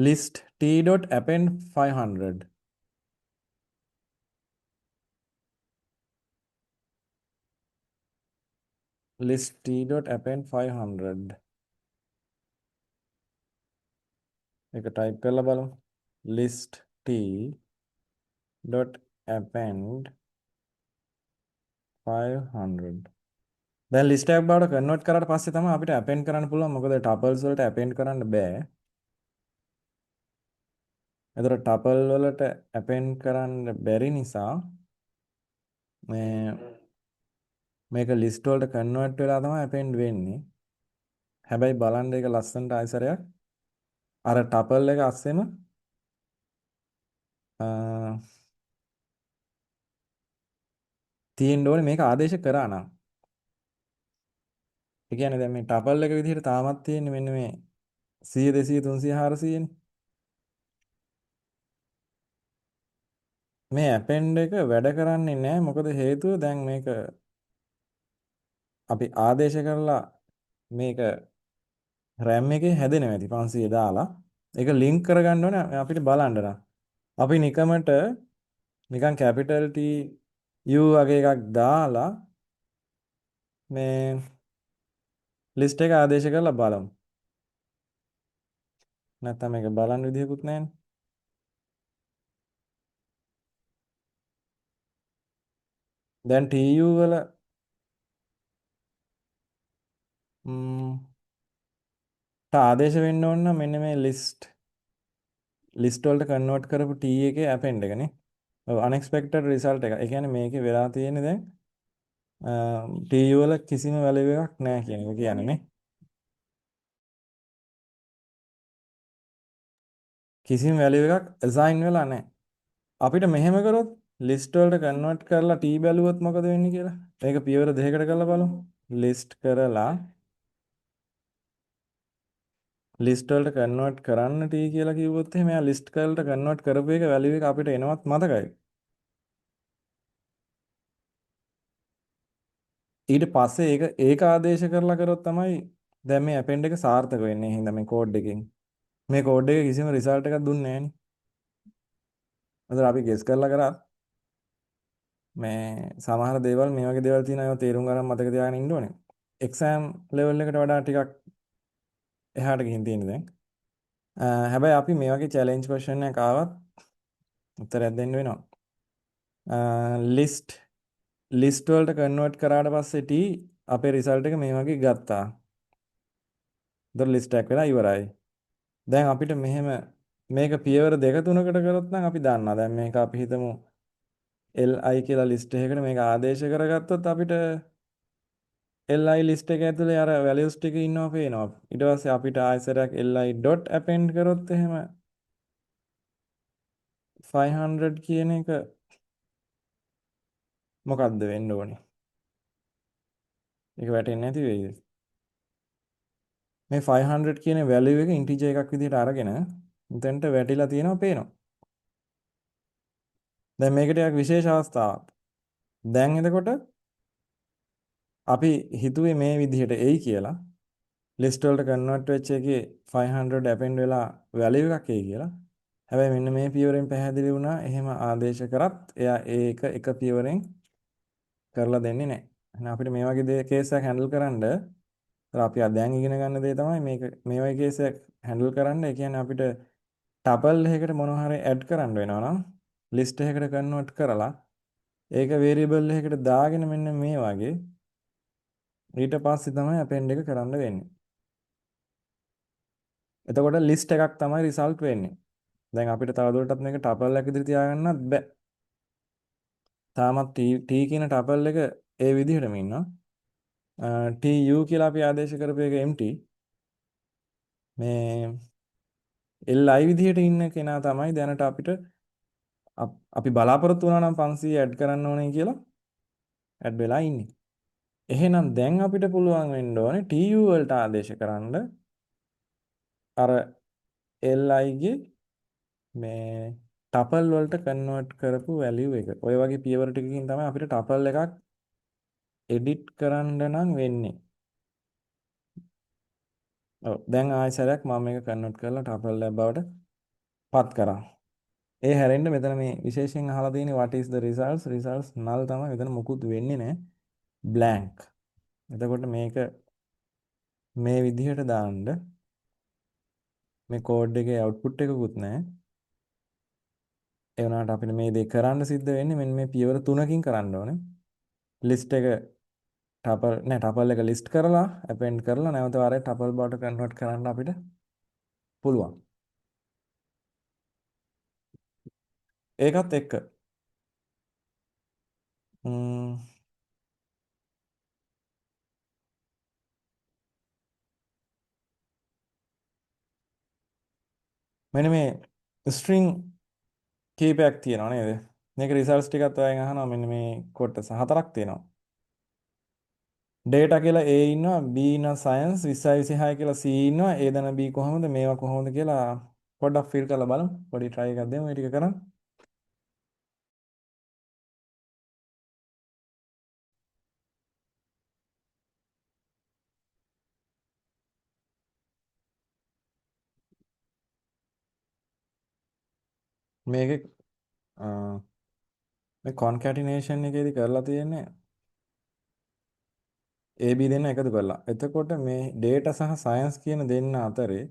list t.append 500 list t.append 500 එක ටයිප් කරලා බලමු. list t.append 500 දැන් ලිස්ට් එකක් බවට කන්වර්ට් කරාට පස්සේ තමයි අපිට append කරන්න පුළුවන්. මොකද ටපල්ස් වලට append කරන්න බෑ. එතකොට ටපල් වලට append කරන්න බැරි නිසා මේක ලිස්ට් වලට කන්වර්ට් වෙලා තමයි append වෙන්නේ. හැබැයි බලන්න ඒක ලස්සනට ආයසරයක් අර ටපල් එක අස්සෙම තියෙන්න ඕනේ මේක ආදේශ කරා නම්. ඒ කියන්නේ දැන් මේ ටපල් එක විදිහට තාමත් තියෙන්නේ මෙන්න මේ 100 200 300 400 නේ. මේ append එක වැඩ කරන්නේ නැහැ. මොකද හේතුව දැන් මේක අපි ආදේශ කරලා මේක RAM එකේ හැදෙනවා ඇති 500 දාලා. ඒක ලින්ක් කරගන්න ඕනේ අපිට බලන්න නම්. අපි නිකමට නිකන් කැපිටල් T U වගේ එකක් දාලා මේ ලිස්ට් එක ආදේශ කරලා බලමු. නැත්නම් මේක බලන්න විදිහකුත් නැහැනේ. දැන් TU වල ආදේශ වෙන්න ඕන නම් මෙන්න මේ ලිස්ට් වලට කන්වර්ට් කරපු T එකේ append එකනේ. ඔව් unexpected result එක. ඒ කියන්නේ මේකේ වෙලා තියෙන්නේ දැන් TU වල කිසිම value එකක් නැහැ කියන එක කියන්නේ නේ. කිසිම value එකක් assign වෙලා නැහැ. අපිට මෙහෙම කරොත් ලිස්ට් වලට කන්වර්ට් කරලා T බැලුවොත් මොකද වෙන්නේ කියලා. මේක පියවර දෙකකට කරලා බලමු. ලිස්ට් කරලා ලිස්ට් වලට කන්වර්ට් කරන්න T කියලා කිව්වොත් එහෙනම් එයා ලිස්ට් වලට කන්වර්ට් කරපු එක වැලියු එක අපිට එනවත් මතකයි. ඊට පස්සේ ඒක ආදේශ කරලා කරොත් තමයි දැන් මේ append එක සාර්ථක වෙන්නේ. හින්දා මේ කෝඩ් එකෙන්. මේ කෝඩ් එකේ කිසිම රිසල්ට් එකක් දුන්නේ නැහැ නේ. අද අපි ගෙස් කරලා කරා මේ සමහර දේවල් මේ වගේ දේවල් තියෙනවා ඒවා තේරුම් ගන්න මතක තියාගෙන ඉන්න ඕනේ. එක්සෑම් ලෙවල් එකට වඩා ටිකක් එහාට ගිහින් තියෙන්නේ දැන්. හැබැයි අපි මේ වගේ චැලෙන්ජ් ක්වෙස්චන් එකක් ආවත් උත්තරයක් දෙන්න වෙනවා. ලිස්ට් වලට කන්වර්ට් කරාට පස්සේ T අපේ රිසල්ට් එක මේ වගේ ගත්තා. ඒතර ලිස්ට් එකක් වෙලා ඉවරයි. දැන් අපිට මෙහෙම මේක පියවර දෙක තුනකට කරොත් නම් අපි දන්නවා. දැන් මේක අපි හිතමු LI කියලා ලිස්ට් එකකට මේක ආදේශ කරගත්තොත් අපිට LI ලිස්ට් එක ඇතුලේ අර values ටික ඉන්නවා පේනවා. ඊට පස්සේ අපිට ආයෙසරයක් li.append කරොත් එහෙම 500 කියන එක මොකක්ද වෙන්න ඕනේ? ඒක වැටෙන්නේ නැති වෙයිද? මේ 500 කියන value එක integer එකක් විදිහට අරගෙන මෙතනට වැටිලා තියෙනවා පේනවා. දැන් මේක ටිකක් විශේෂ අවස්ථාවක්. දැන් එතකොට අපි හිතුවේ මේ විදිහට එයි කියලා. ලිස්ට් වලට කන්වර්ට් වෙච්ච එකේ 500 append වෙලා value එකක් එයි කියලා. හැබැයි මෙන්න මේ පියවරෙන් පැහැදිලි වුණා එහෙම ආදේශ කරත් එයා ඒක එක පියවරෙන් කරලා දෙන්නේ නැහැ. එහෙනම් අපිට මේ වගේ කේස් එකක් හැන්ඩල් කරන්න අපි දැන් ඉගෙන ගන්න දේ තමයි මේ වගේ කේස් එකක් හැන්ඩල් කරන්න. ඒ කියන්නේ අපිට ටපල් එකකට මොනවා හරි ඇඩ් කරන්න වෙනවා නම් ලිස්ට් එකකට කන්වර්ට් කරලා ඒක වේරියබල් එකකට දාගෙන මෙන්න මේ වගේ ඊට පස්සේ තමයි append එක කරන්න වෙන්නේ. එතකොට ලිස්ට් එකක් තමයි රිසල්ට් වෙන්නේ. දැන් අපිට තවදුරටත් මේක ටපල් එකක් ඉදිරි තියාගන්නත් බෑ. තාමත් T කියන ටපල් එක ඒ විදිහටම ඉන්නවා. TU කියලා අපි ආදේශ කරපු එක empty. මේ LI විදිහට ඉන්න කෙනා තමයි දැනට අපිට අපි බලාපොරොත්තු වුණා නම් 500 ඇඩ් කරන්න ඕනේ කියලා ඇඩ් වෙලා ඉන්නේ. එහෙනම් දැන් අපිට පුළුවන් වෙන්න ඕනේ TU වලට ආදේශ කරන්න අර LI ගේ මේ ටපල් වලට කන්වර්ට් කරපු වැලියු එක. ඔය වගේ පියවර ටිකකින් තමයි අපිට ටපල් එකක් එඩිට් කරන්න නම් වෙන්නේ. ඔව් දැන් ආයෙසරයක් මම මේක කන්වර්ට් කරලා ටපල් එකක් බවට පත් කරා. ඒ හැරෙන්න මෙතන මේ විශේෂයෙන් අහලා තියෙන්නේ what is the results null තමයි. මෙතන මුකුත් වෙන්නේ නැහැ. blank. එතකොට මේක මේ විදිහට දාන්න මේ කෝඩ් එකේ අවුට්පුට් එකකුත් නැහැ. ඒ වුණාට අපිට මේ දේ කරන්න සිද්ධ වෙන්නේ මෙන්න මේ පියවර තුනකින් කරන්න ඕනේ. ලිස්ට් එක ටපල් එක ලිස්ට් කරලා append කරලා නැවත වාරයක් ටපල් බවට කන්වර්ට් කරන්න අපිට පුළුවන්. ඒකත් එක්ක ම්ම් මෙන්න මේ string කීපයක් තියෙනවා නේද? මේක රිසල්ට්ස් ටිකත් ඔයගෙන් අහනවා මෙන්න මේ කොටස හතරක් තියෙනවා. data කියලා A ඉන්නවා, B ඉන්නවා science, 20 26 කියලා C ඉන්නවා. A දන B කොහොමද මේවා කොහොමද කියලා පොඩ්ඩක් ෆිල් කරලා බලමු. පොඩි try එකක් දෙමු මේ ටික කරන්න. මේකේ මේ concatenation එකේදී කරලා තියෙන්නේ AB දෙන්න එකතු කරලා. එතකොට මේ data සහ science කියන දෙන්න අතරේ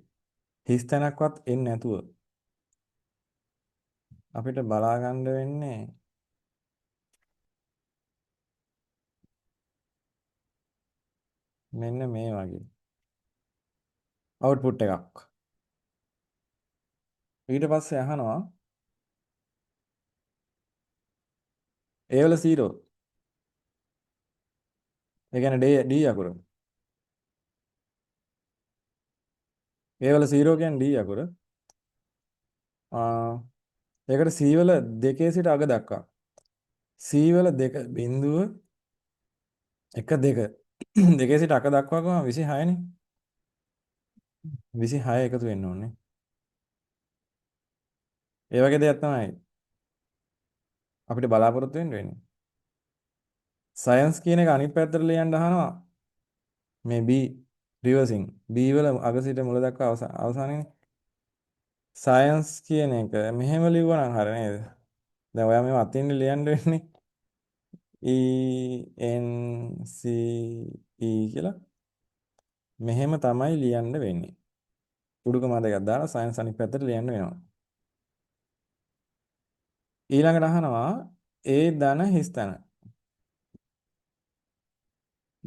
හිස් තැනක්වත් එන්නේ නැතුව අපිට බලා ගන්න වෙන්නේ මෙන්න මේ වගේ output එකක්. ඊට පස්සේ අහනවා A වල 0. ඒ කියන්නේ D අකුර. A වල 0 කියන්නේ D අකුර. ආ ඒකට C වල 2 සිට අග දක්වා. C වල 2.1 2 2 සිට අග දක්වා ගම 26 නේ. 26 එකතු වෙන්න ඕනේ. ඒ වගේ දෙයක් තමයි අපිට බලාපොරොත්තු වෙන්න වෙන්නේ. සයන්ස් කියන එක අනිත් පැත්තට ලියන්න අහනවා. මේ B රිවර්සින් B වල අග සිට මුල දක්වා අවසානයේ සයන්ස් කියන එක මෙහෙම ලිව්වනම් හරිය නේද? දැන් ඔයා මේව අතින් ලියන්න වෙන්නේ ENCE කියලා. මෙහෙම තමයි ලියන්න වෙන්නේ. උඩුකම දෙකක් දාලා සයන්ස් අනිත් පැත්තට ලියන්න වෙනවා. ඊළඟට අහනවා A ධන හිස් තැන.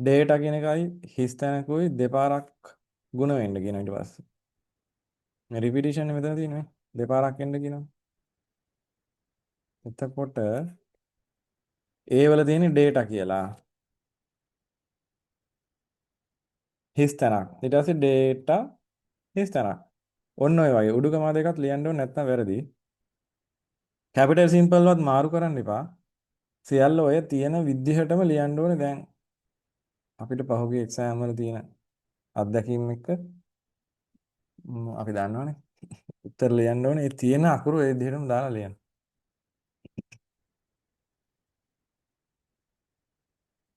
data කියන එකයි හිස් තැනකුයි දෙපාරක් ගුණ වෙන්න කියන ඊට පස්සේ. මේ repetition මෙතන තියෙන්නේ දෙපාරක් එන්න කියනවා. එතකොට A වල තියෙන data කියලා හිස් තැනක්. ඊට පස්සේ data හිස් තැනක්. ඔන්න ඔය වගේ උඩුකම දෙකක් ලියන්න ඕනේ නැත්නම් වැරදි. කැපිටල් සිම්පල් වත් මාරු කරන්න එපා. සියල්ල ඔය තියෙන විදිහටම ලියන්න ඕනේ. දැන් අපිට පහුගිය එක්සෑම් වල තියෙන අත්දැකීම් එක්ක අපි දන්නවනේ. උත්තර ලියන්න ඕනේ. ඒ තියෙන අකුරු ඒ විදිහටම දාලා ලියන්න.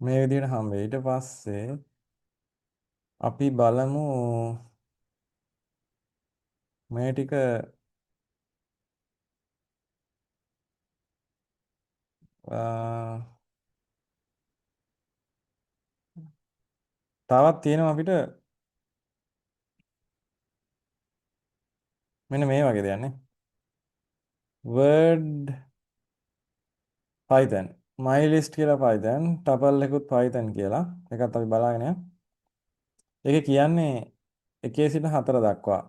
මේ විදිහට හම්බ වෙයි. ඊට පස්සේ අපි බලමු මේ ටික තවත් තියෙනවා අපිට මෙන්න මේ වගේ දෙයක් නේ. word python mylist කියලා python tuple එකකුත් python කියලා එකත් අපි බලාගෙන යමු. ඒකේ කියන්නේ 1 සිට 4 දක්වා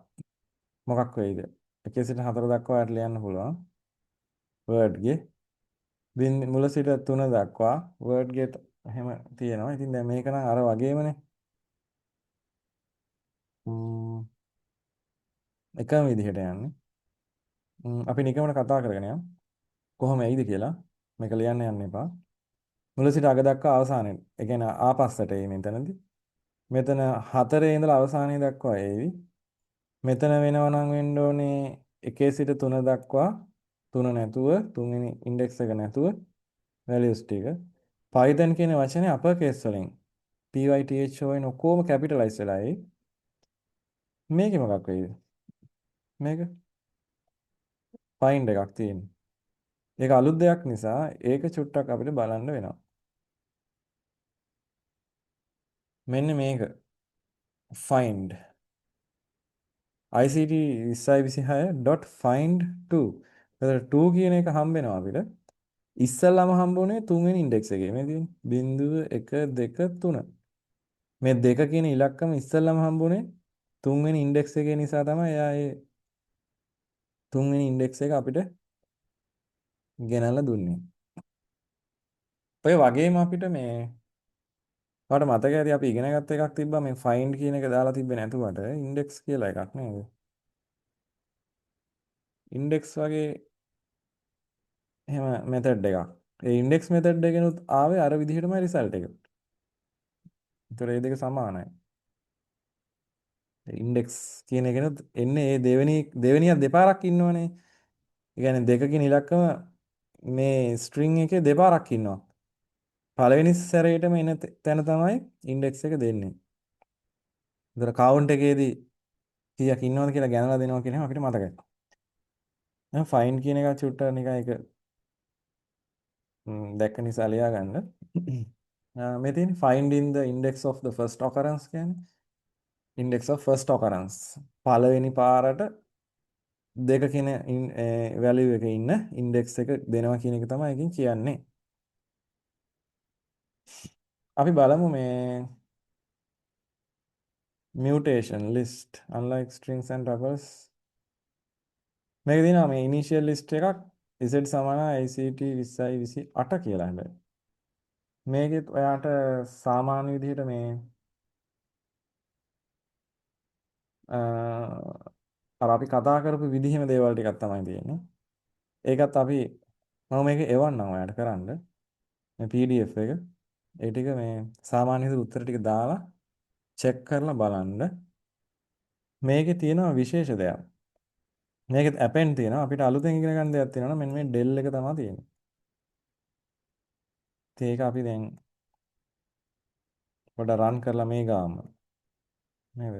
මොකක් වෙයිද? 1 සිට 4 දක්වා යට ලියන්න පුළුවන්. word ගේ මුල සිට 3 දක්වා word ගේ එහෙම තියෙනවා. ඉතින් දැන් මේක නම් අර වගේමනේ. එකම විදිහට යන්නේ. අපි නිකමට කතා කරගෙන යමු. කොහොම එයිද කියලා. මේක ලියන්න යන්න එපා. මුල සිට අග දක්වා අවසානයේ. ඒ කියන්නේ ආපස්සට එයි මෙතනදී. මෙතන 4 ඉඳලා අවසානයේ දක්වා එයි. මෙතන වෙනවා නම් වෙන්න ඕනේ 1 සිට 3 දක්වා 3 නැතුව තුන්වෙනි ඉන්ඩෙක්ස් එක නැතුව values ටික. Python කියන වචනේ අපර් කේස් වලින් PYTHON ඔක්කොම කැපිටලයිස් වෙලා එයි. මේකේ මොකක් වෙයිද? මේක find එකක් තියෙනවා. ඒක අලුත් දෙයක් නිසා ඒක චුට්ටක් අපිට බලන්න වෙනවා. මෙන්න මේක find ICT 2026.find2. එතකොට 2 කියන එක හම්බ වෙනවා අපිට. ඉස්සල්ලාම හම්බුනේ තුන්වෙනි ඉන්ඩෙක්ස් එකේ. මේ තියෙන්නේ 0.1 2 3. මේ 2 කියන ඉලක්කම ඉස්සල්ලාම හම්බුනේ තුන්වෙනි ඉන්ඩෙක්ස් එකේ නිසා තමයි එයා ඒ තුන්වෙනි ඉන්ඩෙක්ස් එක අපිට ගෙනල්ලා දුන්නේ. ඔය වගේම අපිට මේ ඔයාලට මතක ඇති අපි ඉගෙන ගත්ත එකක් තිබ්බා මේ find කියන එක දාලා තිබ්බේ නැතුවට index කියලා එකක් නේද? index වගේ එහෙම method එකක්. ඒ index method එකෙනුත් ආවේ අර විදිහටමයි result එක. ඒතර මේ දෙක සමානයි. index කියන එකෙනුත් එන්නේ ඒ දෙවෙනිය දෙපාරක් ඉන්නවනේ. ඒ කියන්නේ දෙකකින් ඉලක්කම මේ string එකේ දෙපාරක් ඉන්නවා. පළවෙනි සැරේටම එන තැන තමයි index එක දෙන්නේ. ඒතර count එකේදී කීයක් ඉන්නවද කියලා ගණනලා දෙනවා කියන එක අපිට මතකයි. දැන් find කියන එක චුට්ටක් නිකන් ඒක දැක්ක නිසා ලියා ගන්න. මේ තියෙන find in the index of the first occurrence කියන්නේ index of first occurrence. පළවෙනි පාරට දෙක කියන value එකේ ඉන්න index එක දෙනවා කියන එක තමයි එකකින් කියන්නේ. අපි බලමු මේ mutation list unlike strings and tuples. මේක දිනවා මේ initial list එකක් z සමාන ICT 20යි 28 කියලා හැබැයි. මේකෙත් ඔයාට සාමාන්‍ය විදිහට මේ අර අපි කතා කරපු විදිහෙම දේවල් ටිකක් තමයි තියෙන්නේ. ඒකත් අපි මම මේක එවන්නම් ඔයාලට කරන්න. මේ PDF එක. ඒ ටික මේ සාමාන්‍ය විදිහට උත්තර ටික දාලා චෙක් කරලා බලන්න. මේකේ තියෙනවා විශේෂ දෙයක්. මේකෙත් append තියෙනවා. අපිට අලුතෙන් ඉගෙන ගන්න දෙයක් තියෙනවා. මෙන්න මේ del එක තමයි තියෙන්නේ. ඉතින් ඒක අපි දැන් පොඩ්ඩක් රන් කරලා මේ ගාම. නේද?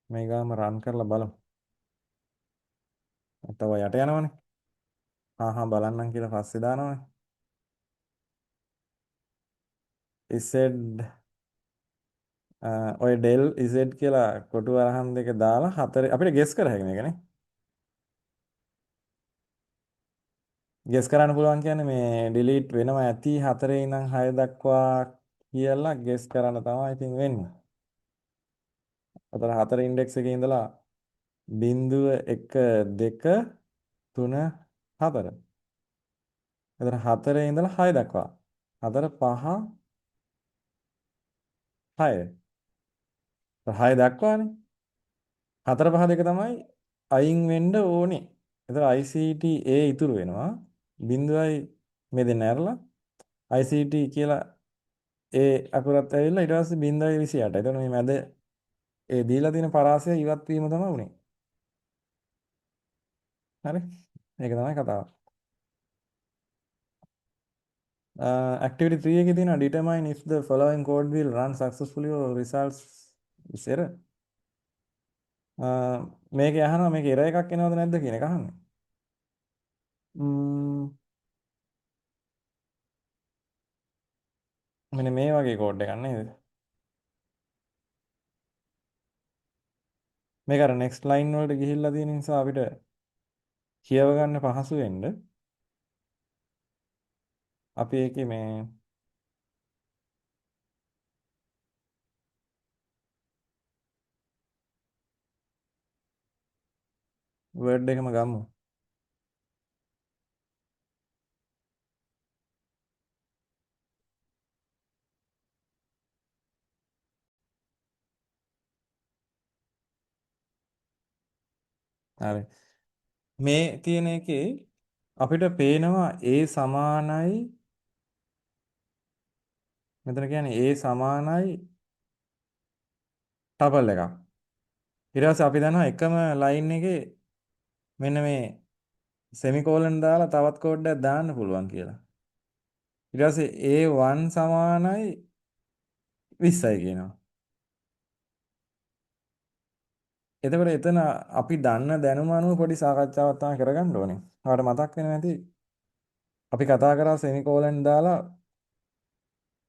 මේ ගාම රන් කරලා බලමු. නැත්නම් ඔය යට යනවනේ. බලන්නම් කියලා පස්සේ දානවනේ. z ඔය del z කියලා කොටු වරහන් දෙක දාලා හතර අපිට ගෙස් කර හැකියි මේකනේ. ගෙස් කරන්න පුළුවන් කියන්නේ මේ delete වෙනවා ඇති 4 ඉඳන් 6 දක්වා කියලා ගෙස් කරන්න තමයි ඉතින් වෙන්නේ. අතන 4 ඉන්ඩෙක්ස් එකේ ඉඳලා 0 1 2 3 4. එතන 4 ඉඳලා 6 දක්වා. 4 5 6. 6 දක්වානේ. 4 5 2 තමයි අයින් වෙන්න ඕනේ. එතන ICT A ඉතුරු වෙනවා. බිඳුවයි මේ දෙන්න ඇරලා ICT කියලා ඒ අකුරත් ඇවිල්ලා ඊට පස්සේ 0.28. එතකොට මේ මැද ඒ දීලා තියෙන පරාසය ඉවත් වීම තමයි උනේ. හරි? ඒක තමයි කතාව. Activity 3 එකේ තියෙනවා determine if the following code will run successfully or results is error. මේකේ අහනවා මේක error එකක් එනවද නැද්ද කියන එක අහන්නේ. මෙන්න මේ වගේ කෝඩ් එකක් නේද? මේක අර next line වලට ගිහිල්ලා තියෙන නිසා අපිට කියව ගන්න පහසු වෙන්න අපි ඒකේ මේ word එකම ගමු. හරි. මේ තියෙන එකේ අපිට පේනවා A සමානයි මෙතන කියන්නේ A සමානයි ටබල් එකක්. ඊට පස්සේ අපි දන්නවා එකම ලයින් එකේ මෙන්න මේ සෙමිකෝලන් දාලා තවත් කෝඩ් එකක් දාන්න පුළුවන් කියලා. ඊට පස්සේ A1 සමානයි 20යි කියනවා. එතකොට එතන අපි දන්න දැනුම අනුව පොඩි සාකච්ඡාවක් තමයි කරගන්න ඕනේ. ඔයාලට මතක් වෙන්නේ නැති අපි කතා කරා සෙමිකෝලන් දාලා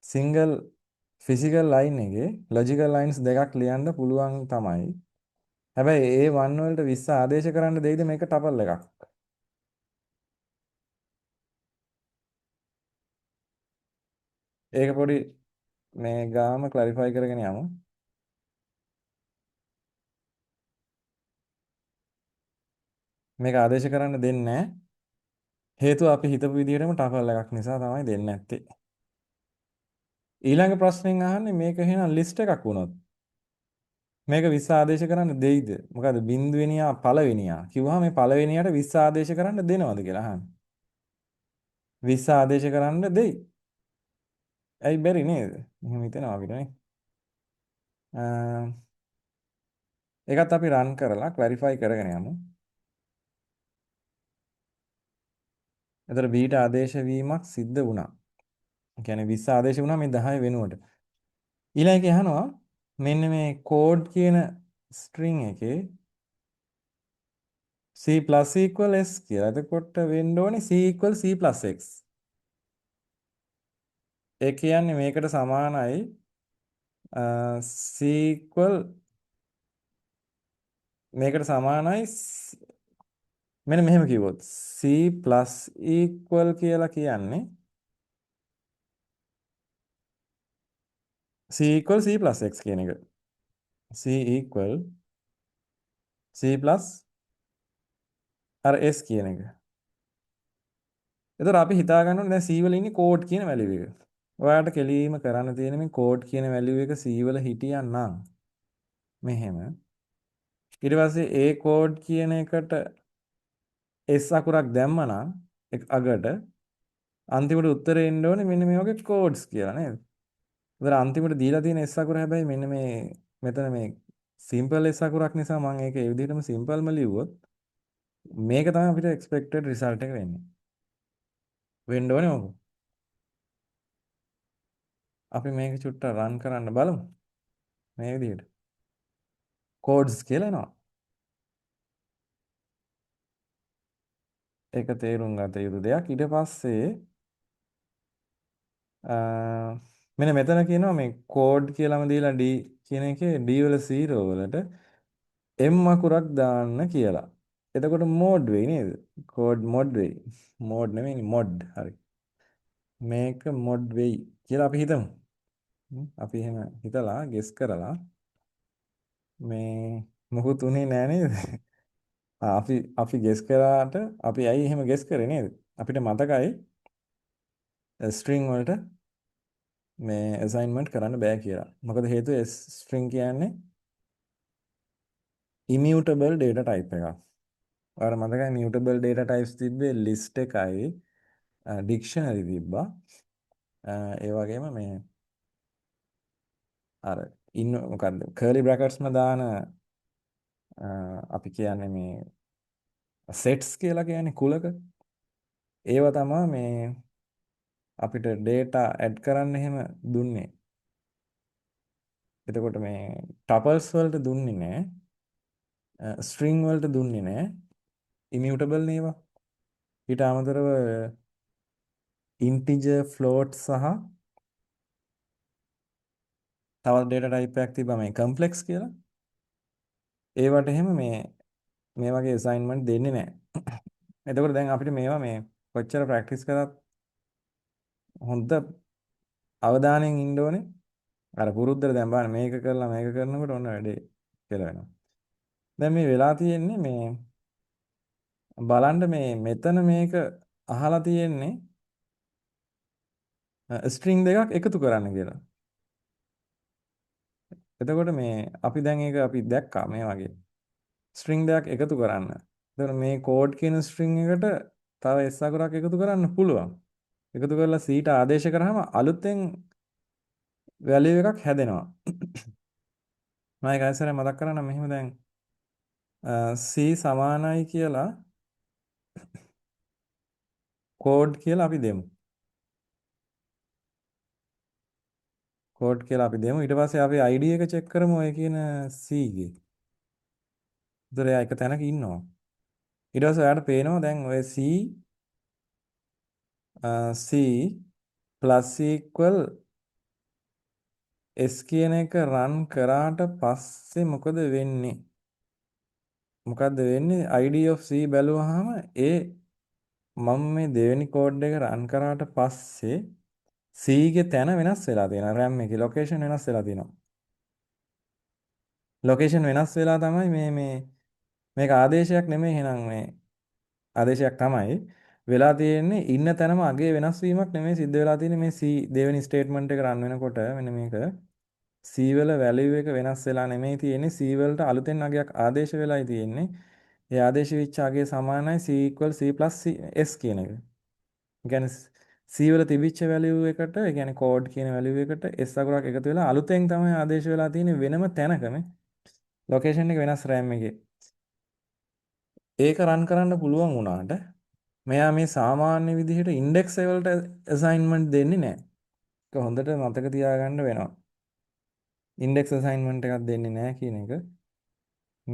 සිංගල් ෆිසිකල් ලයින් එකේ ලොජිකල් ලයින්ස් දෙකක් ලියන්න පුළුවන් තමයි. හැබැයි A1 වලට 20 ආදේශ කරන්න දෙයිද මේක ටපල් එකක්. ඒක පොඩි මේ ගාම ක්ලැරිෆයි කරගෙන යමු. මේක ආදේශ කරන්න දෙන්නේ නැහැ. හේතුව අපි හිතපු විදිහටම ටපල් එකක් නිසා තමයි දෙන්නේ නැත්තේ. ඊළඟ ප්‍රශ්නෙන් අහන්නේ මේක එහෙනම් ලිස්ට් එකක් වුණොත් මේක 20 ආදේශ කරන්න දෙයිද? මොකද බිඳුවෙනියා පළවෙනියා කිව්වහම මේ පළවෙනියට 20 ආදේශ කරන්න දෙනවද කියලා අහන්නේ. 20 ආදේශ කරන්න දෙයි. ඇයි බැරි නේද? එහෙම හිතනවා අපිට නේ. ඒකත් අපි රන් කරලා ක්ලැරිෆයි කරගෙන යමු. එතකොට B ට ආදේශ වීමක් සිද්ධ වුණා. ඒ කියන්නේ 20 ආදේශ වුණා මේ 10 වෙනුවට. ඊළඟ එක අහනවා මෙන්න මේ කෝඩ් කියන ස්ට්‍රින්ග් එකේ C plus equal S කියලා. එතකොට වෙන්න ඕනේ C equal C plus X. ඒ කියන්නේ මේකට සමානයි c equal මේකට සමානයි මෙන්න මෙහෙම කිව්වොත් c plus equal කියලා කියන්නේ c equal c plus x කියන එක. c equal c plus අර s කියන එක. එතකොට අපි හිතා ගන්න ඕනේ දැන් c වල ඉන්නේ කෝඩ් කියන වැලියු එක. ඔයාලට කෙලීම කරන්න තියෙන මේ කෝඩ් කියන වැලියු එක c වල හිටියනම් මෙහෙම ඊට පස්සේ a කෝඩ් කියන එකට s අකුරක් දැම්මනම් අගට අන්තිමට උත්තරේ එන්න ඕනේ මෙන්න මේ වගේ කෝඩ්ස් කියලා නේද? ඒතර අන්තිමට දීලා තියෙන s අකුර හැබැයි මෙන්න මේ මෙතන මේ සිම්පල් s අකුරක් නිසා මම ඒක ඒ විදිහටම සිම්පල්ම ලිව්වොත් මේක තමයි අපිට එක්ස්පෙක්ටඩ් රිසල්ට් එක වෙන්නේ. වෙන්න ඕනේ මොකද? අපි මේක චුට්ටක් රන් කරන්න බලමු. මේ විදිහට. කෝඩ්ස් කියලා එනවා. ඒක තේරුම් ගත යුතු දෙයක්. ඊට පස්සේ මෙන්න මෙතන කියනවා මේ කෝඩ් කියලාම දීලා D කියන එකේ D වල 0 වලට M අකුරක් දාන්න කියලා. එතකොට මෝඩ් වෙයි නේද? කෝඩ් මොඩ් වෙයි. මෝඩ් නෙමෙයි මොඩ්. හරි. මේක මොඩ් වෙයි කියලා අපි හිතමු. අපි එහෙම හිතලා ගෙස් කරලා මේ මොකුත් උනේ නෑ නේද? අපි ගෙස් කරාට අපි ඇයි එහෙම ගෙස් කරේ නේද? අපිට මතකයි ස්ට්‍රින්ග් වලට මේ අසයින්මන්ට් කරන්න බෑ කියලා. මොකද හේතුව ස්ට්‍රින්ග් කියන්නේ immutable data type එකක්. ඔයාලට මතකයි mutable data types තිබ්බේ list එකයි dictionary තිබ්බා. ඒ වගේම මේ අර මොකද්ද curly brackets ම දාන අපි කියන්නේ මේ sets කියලා කියන්නේ කුලක. ඒවා තමයි මේ අපිට data add කරන්න එහෙම දුන්නේ. එතකොට මේ tuples වලට දුන්නේ නෑ. string වලට දුන්නේ නෑ. immutable නේවා. ඊට අමතරව integer float සහ තවත් data type එකක් තිබ්බා මේ complex කියලා. ඒවට එහෙම මේ වගේ assignment දෙන්නේ නැහැ. එතකොට දැන් අපිට මේවා මේ කොච්චර ප්‍රැක්ටිස් කරත් හොඳ අවධානයෙන් ඉන්න ඕනේ. අර පුරුද්දට දැන් බලන්න මේක කරලා මේක කරනකොට ඔන්න වැඩේ කියලා වෙනවා. දැන් මේ වෙලා තියෙන්නේ මේ බලන්න මේ මෙතන මේක අහලා තියෙන්නේ ස්ට්‍රින්ග් දෙකක් එකතු කරන්න කියලා. එතකොට මේ අපි දැන් ඒක අපි දැක්කා මේ වගේ ස්ට්‍රින්ග් දෙකක් එකතු කරන්න. එතකොට මේ කෝඩ් කියන ස්ට්‍රින්ග් එකට තව s අකුරක් එකතු කරන්න පුළුවන්. එකතු කරලා c ට ආදේශ කරාම අලුතෙන් වැලියු එකක් හැදෙනවා. මම ඒක ආයෙත් මතක් කරන්න මෙහෙම දැන් c සමානයි කියලා කෝඩ් කියලා අපි දෙමු. කෝඩ් කියලා අපි දෙමු. ඊට පස්සේ අපි ID එක චෙක් කරමු ඔය කියන c ගේ. ඒතර එයා එක තැනක ඉන්නවා. ඊට පස්සේ ඔයාලට පේනවා දැන් ඔය c plus equal s කියන එක රන් කරාට පස්සේ මොකද වෙන්නේ? මොකද්ද වෙන්නේ? ID of c බැලුවාම මම මේ දෙවෙනි කෝඩ් එක රන් කරාට පස්සේ C ගේ තැන වෙනස් වෙලා තියෙනවා. RAM එකේ ලොකේෂන් වෙනස් වෙලා තියෙනවා. ලොකේෂන් වෙනස් වෙලා තමයි මේක ආදේශයක් නෙමෙයි එහෙනම් මේ ආදේශයක් තමයි වෙලා තියෙන්නේ ඉන්න තැනම අගේ වෙනස් වීමක් නෙමෙයි සිද්ධ වෙලා තියෙන්නේ මේ C දෙවෙනි ස්ටේට්මන්ට් එක රන් වෙනකොට මෙන්න මේක C වල වැලියු එක වෙනස් වෙලා නෙමෙයි තියෙන්නේ C වලට අලුතෙන් අගයක් ආදේශ වෙලායි තියෙන්නේ. ඒ ආදේශ වෙච්ච අගේ සමානයි C C S කියන එක. ඒ කියන්නේ C වල තිබිච්ච වැලියු එකට ඒ කියන්නේ කෝඩ් කියන වැලියු එකට S අකුරක් එකතු වෙලා අලුතෙන් තමයි ආදේශ වෙලා තියෙන්නේ වෙනම තැනකම ලොකේෂන් එක වෙනස් RAM එකේ. ඒක රන් කරන්න පුළුවන් වුණාට මෙයා මේ සාමාන්‍ය විදිහට ඉන්ඩෙක්ස් වලට අසයින්මන්ට් දෙන්නේ නැහැ. ඒක හොඳට මතක තියාගන්න වෙනවා. ඉන්ඩෙක්ස් අසයින්මන්ට් එකක් දෙන්නේ නැහැ කියන එක.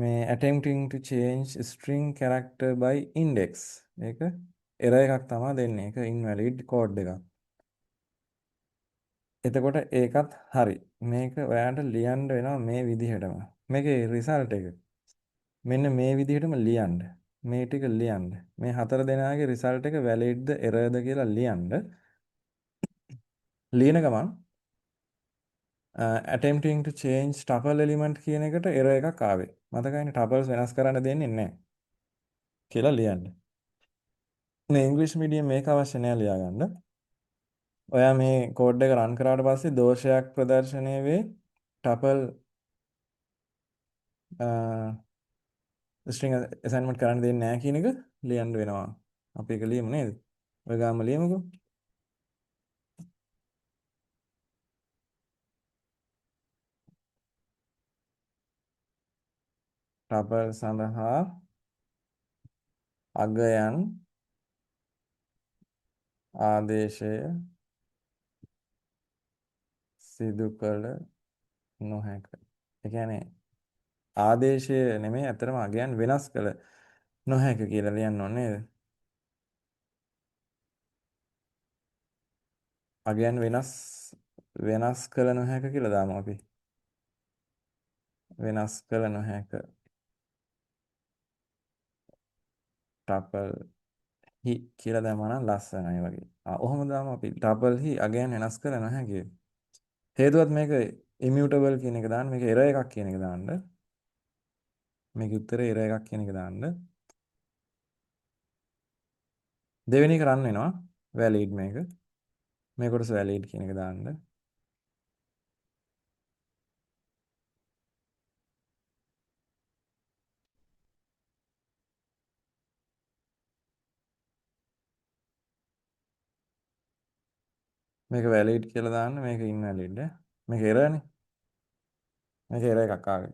මේ attempting to change string character by index. ඒක error එකක් තමයි දෙන්නේ. ඒක invalid code එකක්. එතකොට ඒකත් හරි. මේක ඔයාලට ලියන්න වෙනවා මේ විදිහටම. මේකේ රිසල්ට් එක. මෙන්න මේ විදිහටම ලියන්න. මේ ටික ලියන්න. මේ හතර දෙනාගේ රිසල්ට් එක වැලිඩ්ද එරර්ද කියලා ලියන්න. ලියන ගමන් attempting to change tuple element කියන එකට error එකක් ආවේ. මතකයිනේ tuples වෙනස් කරන්න දෙන්නේ නැහැ කියලා ලියන්න. මේ ඉංග්‍රීසි මීඩියම් මේක අවශ්‍ය නැහැ ලියාගන්න. ඔයා මේ කෝඩ් එක රන් කරාට පස්සේ දෝෂයක් ප්‍රදර්ශනය වේ. tuple string assignment කරන්න දෙන්නේ නැහැ කියන එක ලියන්න වෙනවා. අපි ඒක ලියමු නේද? ඔය ගාම ලියමුකෝ. tuple සඳහා අගයන් ආදේශය සිදු කළ නොහැක. ඒ කියන්නේ ආදේශය නෙමෙයි අතරම අගයන් වෙනස් කළ නොහැක කියලා ලියන්න ඕනේ නේද? අගයන් වෙනස් කළ නොහැක කියලා දාමු අපි. වෙනස් කළ නොහැක. ටපල් හි කියලා දැම්මම නම් ලස්සනයි වගේ. ඔහොම දාමු අපි. ටපල් හි අගයන් වෙනස් කළ නොහැකි. හේතුවත් මේක immutable කියන එක දාන්න. මේක error එකක් කියන එක දාන්න. මේක උත්තරේ error එකක් කියන එක දාන්න. දෙවෙනි එක රන් වෙනවා. valid මේක. මේ කොටස valid කියන එක දාන්න. මේක valid කියලා දාන්න. මේක invalid. මේක error නේ. මේක error එකක් ආවේ.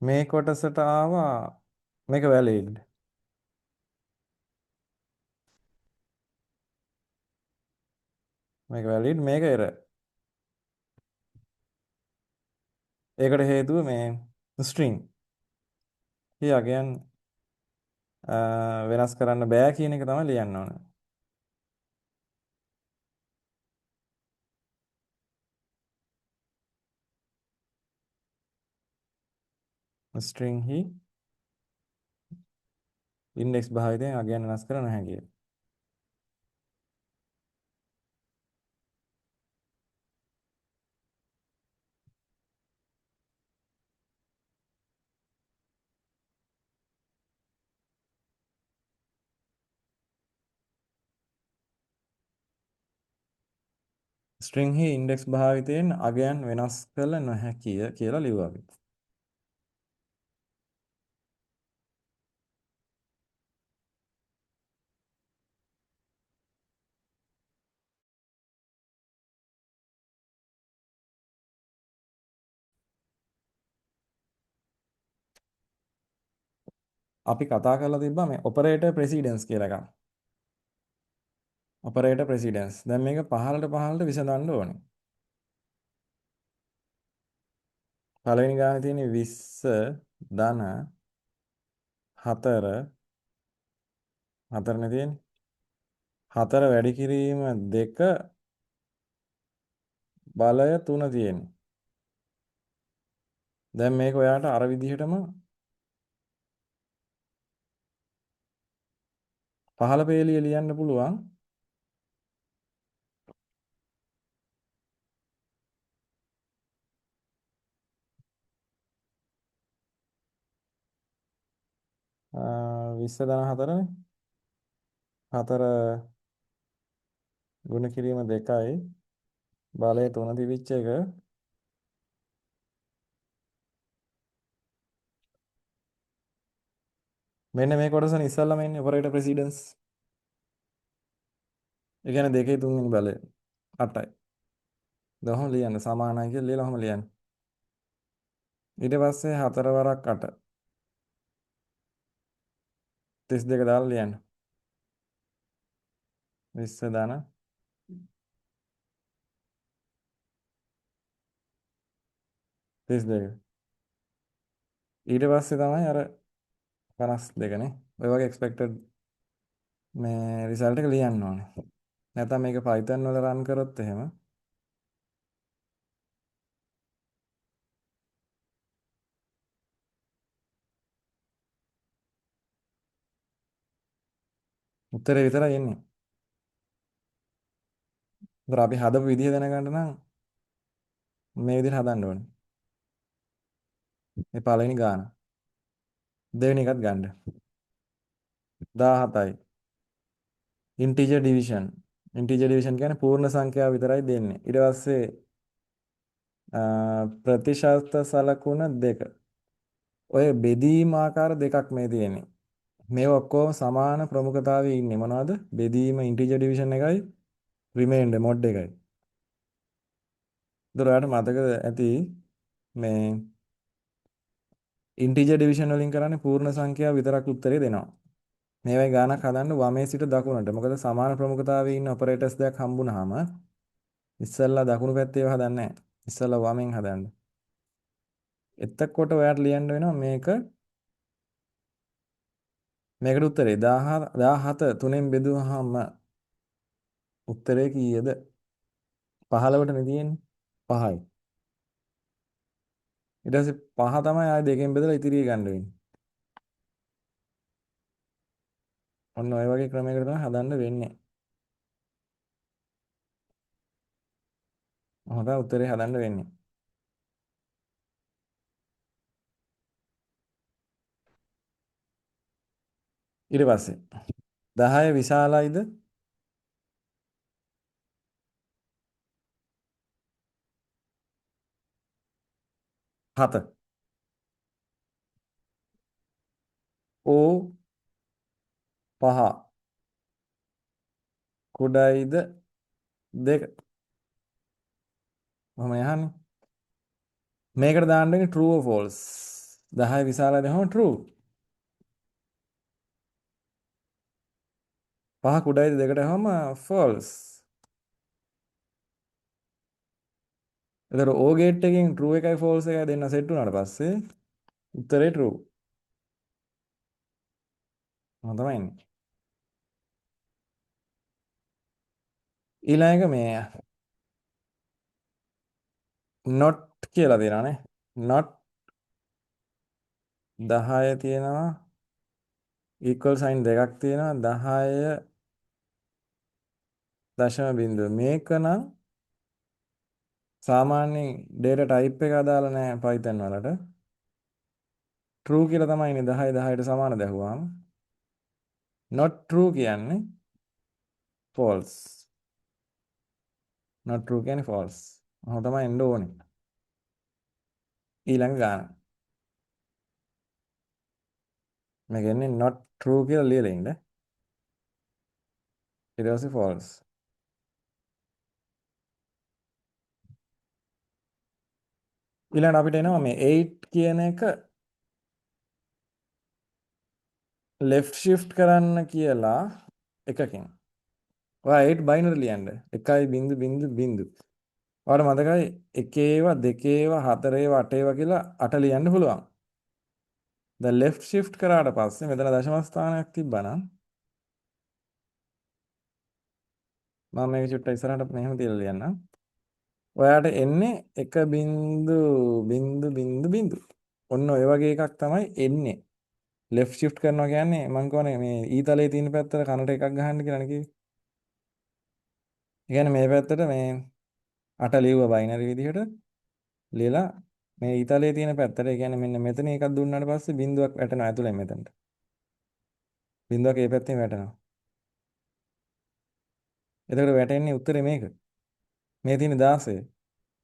මේ කොටසට ආවා මේක valid. මේක valid මේක error. ඒකට හේතුව මේ string. ඊයගෙන් වෙනස් කරන්න බෑ කියන එක තමයි ලියන්න ඕනේ. string හි index භාවිතයෙන් අගයන් වෙනස් කර නොහැකිය. string හි index භාවිතයෙන් අගයන් වෙනස් කළ නොහැකිය කියලා ලිව්වා අපි. අපි කතා කරලා තිබ්බා මේ operator precedence කියලා එකක්. operator precedence. දැන් මේක පහළට විසඳන්න ඕනේ. පළවෙනි ගානේ තියෙන 20 ධන 4 4නේ තියෙන්නේ. 4 වැඩි කිරීම 2 බලය 3 තියෙන්නේ. දැන් මේක ඔයාට අර විදිහටම පහළ පේලිය ලියන්න පුළුවන්. අ 20 ධන 4නේ. 4 ගුණ කිරීම 2යි බලය 3 තිබිච්ච එක මෙන්න මේ කොටසනේ ඉස්සල්ලාම එන්නේ operator precedence. ඒ කියන්නේ 2 3 වෙනි බලය 8යි. දහම ලියන්න සමානයි කියලා ලියලා ඔහම ලියන්න. ඊට පස්සේ 4 වරක් 8 32 දාලා ලියන්න. 20 ධන 32. ඊට පස්සේ තමයි අර 52නේ. ඔය වගේ එක්ස්පෙක්ටඩ් මේ රිසල්ට් එක ලියන්න ඕනේ. නැත්නම් මේක Python වල රන් කරොත් එහෙම උත්තරේ විතරයි එන්නේ. ඒතර අපි හදපු විදිහ දැනගන්න නම් මේ විදිහට හදන්න ඕනේ. මේ පළවෙනි ගාන. දෙවෙනි එකත් ගන්න. 17යි. Integer division. ඉන්ටිජර් ඩිවිෂන් කියන්නේ පූර්ණ සංඛ්‍යාව විතරයි දෙන්නේ. ඊට පස්සේ ප්‍රතිශත සලකුණ දෙක. ඔය බෙදීම් ආකාර දෙකක් මේ තියෙන්නේ. මේ ඔක්කොම සමාන ප්‍රමුඛතාවයේ ඉන්නේ මොනවද? බෙදීම ඉන්ටිජර් ඩිවිෂන් එකයි රිමේන්ඩර් මොඩ් එකයි. ඒතර ඔයාලට මතක ඇති මේ ඉන්ටිජර් ඩිවිෂන් වලින් කරන්නේ පූර්ණ සංඛ්‍යාව විතරක් උත්තරේ දෙනවා. මේවයි ගානක් හදන්න වමේ සිට දකුණට. මොකද සමාන ප්‍රමුඛතාවයේ ඉන්න ඔපරේටර්ස් දෙකක් හම්බුනහම ඉස්සෙල්ලා දකුණු පැත්තේ ඒවා හදන්නේ නැහැ. ඉස්සෙල්ලා වමෙන් හදන්න. එතකොට ඔයාලට ලියන්න වෙනවා මේකට උත්තරේ 17 3ෙන් බෙදුවහම උත්තරේ කීයද? 15ට නේ තියෙන්නේ. 5යි. ඊට පස්සේ 5 තමයි ආයෙ දෙකෙන් බෙදලා ඉතිරිය ගන්න වෙන්නේ. ඔන්න ඔය වගේ ක්‍රමයකට තමයි හදන්න වෙන්නේ. හොඳ උත්තරේ හදන්න වෙන්නේ. ඊට පස්සේ 10 විශාලයිද? 7. ඕ 5 කුඩයිද 2. මම යහන්නේ. මේකට දාන්න වෙන්නේ true or false. 10 විශාලයිද හම true. 5 කුඩයිද 2ට හම false. එතකොට O gate එකෙන් true එකයි false එකයි දෙන්න සෙට් වුණාට පස්සේ උත්තරේ true. මම තමයි එන්නේ. ඊළඟ එක මේ not කියලා දෙනවානේ. not 10 තියෙනවා equal sign දෙකක් තියෙනවා 10 දශම බිංදුව. මේක නම් සාමාන්‍යයෙන් data type එක අදාළ නැහැ Python වලට. true කියලා තමයි ඉන්නේ 10 10ට සමාන දැහුවාම. not true කියන්නේ false. not true කියන්නේ false. ඔහොම තමයි එන්න ඕනේ. ඊළඟ ගාන. මේක එන්නේ not true කියලා ලියලා ඉන්න. ඊට පස්සේ false. ඊළඟට අපිට එනවා මේ 8 කියන එක left shift කරන්න කියලා එකකින්. ඔයා 8 binary ලියන්න. 1.0.0. ඔයාලට මතකයි 1 ඒවා 2 ඒවා 4 ඒවා 8 ඒවා කියලා 8 ලියන්න පුළුවන්. දැන් left shift කරාට පස්සේ මෙතන දශම ස්ථානයක් තිබ්බනම් මම මේක චුට්ටක් ඉස්සරහට මෙහෙම තියලා ලියන්නම්. ඔයාට එන්නේ 1.0.0. ඔන්න ඔය වගේ එකක් තමයි එන්නේ. left shift කරනවා කියන්නේ මම කියන්නේ මේ ඊතලයේ තියෙන පැත්තට කනට එකක් ගහන්න කියලා නේ කිව්වේ. ඒ කියන්නේ මේ පැත්තට මේ 8 ලියුවා බයිනරි විදිහට ලියලා මේ ඊතලයේ තියෙන පැත්තට ඒ කියන්නේ මෙන්න මෙතන එකක් දුන්නාට පස්සේ බිඳුවක් වැටෙනවා ඇතුලෙන් මෙතනට. බිඳුවක් ඒ පැත්තෙන් වැටෙනවා. එතකොට වැටෙන්නේ උත්තරේ මේක. මේ තියෙන 16.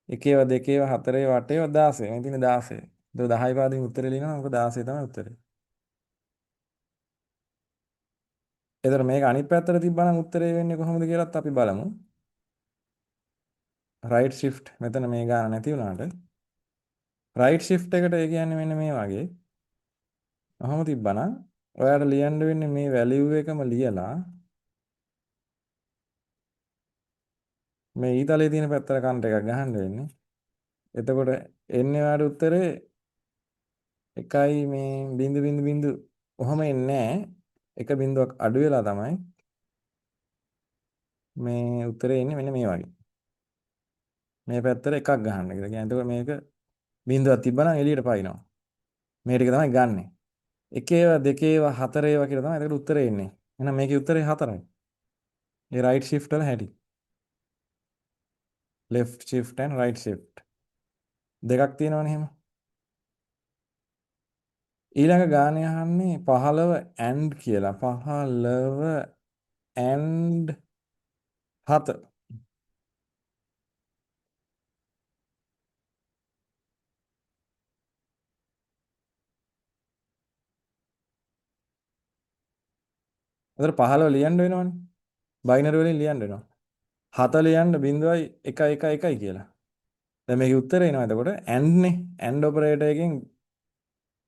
1 ඒවා 2 ඒවා 4 ඒවා 8 ඒවා 16. මේ තියෙන 16. ඒක 10 පාදින් උත්තරේ ලියනවා මොකද 16 තමයි උත්තරේ. එතකොට මේක අනිත් පැත්තට තිබ්බනම් උත්තරේ වෙන්නේ කොහොමද කියලාත් අපි බලමු. right shift මෙතන මේ ගාන නැති වුණාට right shift එකට ඒ කියන්නේ මෙන්න මේ වගේ. අහම තිබ්බනම් ඔයාලට ලියන්න වෙන්නේ මේ value එකම ලියලා මේ ඊතලයේ තියෙන පැත්තට කන්ට එකක් ගහන්න වෙන්නේ. එතකොට එන්නේ ඔයාලට උත්තරේ 1 මේ බිංදු බිංදු බිංදු ඔහම එන්නේ නැහැ. එක බිඳුවක් අඩු වෙලා තමයි මේ උත්තරේ එන්නේ මෙන්න මේ වගේ. මේ පැත්තට එකක් ගහන්න කියලා. කියන්නේ එතකොට මේක බිඳුවක් තිබ්බනම් එළියට පයින්නවා. මේ ටික තමයි ගන්නෙ. එකේව දෙකේව හතරේව කියලා තමයි එතකොට උත්තරේ එන්නේ. එහෙනම් මේකේ උත්තරේ හතරයි. ඒ right shift වල හැටි. left shift and right shift. දෙකක් තියෙනවනේ එහෙම. ඊළඟ ගානේ අහන්නේ 15 and කියලා. 15 and 7. එතකොට 15 ලියන්න වෙනවනේ. බයිනරි වලින් ලියන්න වෙනවා. 7 ලියන්න 0.111 කියලා. දැන් මේකේ උත්තරේ එනවා එතකොට and නේ. and ඔපරේටර් එකෙන්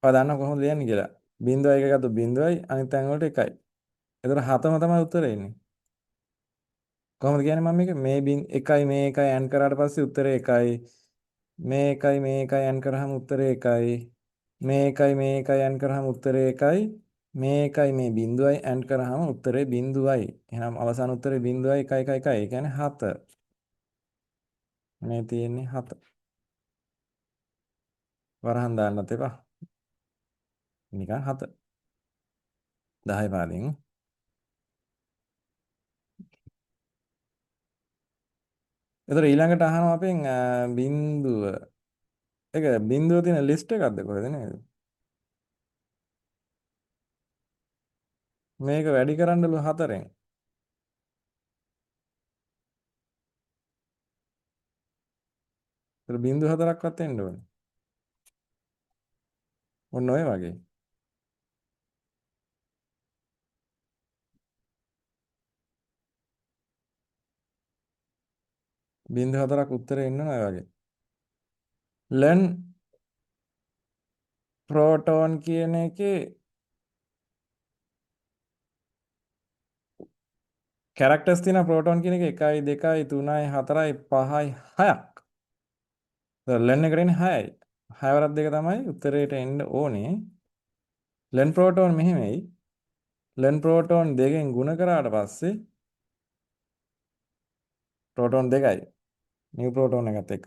ඔයා දන්නවා කොහොමද ලියන්නේ කියලා. 0.1 ගත්තොත් 0යි අනිත් තැන් වලට 1යි. එතකොට 7ම තමයි උත්තරේ එන්නේ. කොහොමද කියන්නේ මම මේක මේ 1යි මේ 1යි and කරාට පස්සේ උත්තරේ 1යි. මේ 1යි මේ 1යි and කරාම උත්තරේ 1යි. මේ 1යි මේ 1යි and කරාම උත්තරේ 1යි. මේ 1යි මේ 0යි and කරාම උත්තරේ 0යි. එහෙනම් අවසාන උත්තරේ 0.111. ඒ කියන්නේ 7. මේ තියෙන්නේ 7. වරහන් දාන්නත් එපා. නිකන් 7. 10 පාදින්. එතකොට ඊළඟට අහනවා අපෙන් බිඳුව. ඒක බිඳුව තියෙන ලිස්ට් එකක්ද කොහෙද නේද? මේක වැඩි කරන්නලු 4ෙන්. ඒතර බිඳුව 4ක්වත් එන්න ඕනේ. ඔන්න ඔය වගේ. බිඳුව 4ක් උත්තරේ එන්න ඕන ඔය වගේ. ලෙන් ප්‍රෝටෝන් කියන එකේ කැරක්ටර්ස් තියෙන ප්‍රෝටෝන් කියන එක 1යි 2යි 3යි 4යි 5යි 6ක්. ලෙන් එකට එන්නේ 6යි. 6 වරක් දෙක තමයි උත්තරේට එන්න ඕනේ. ලෙන් ප්‍රෝටෝන් මෙහෙමයි. ලෙන් ප්‍රෝටෝන් දෙකෙන් ගුණ කරාට පස්සේ ප්‍රෝටෝන් දෙකයි. නිව් ප්‍රෝටෝන් එකත් එක්ක.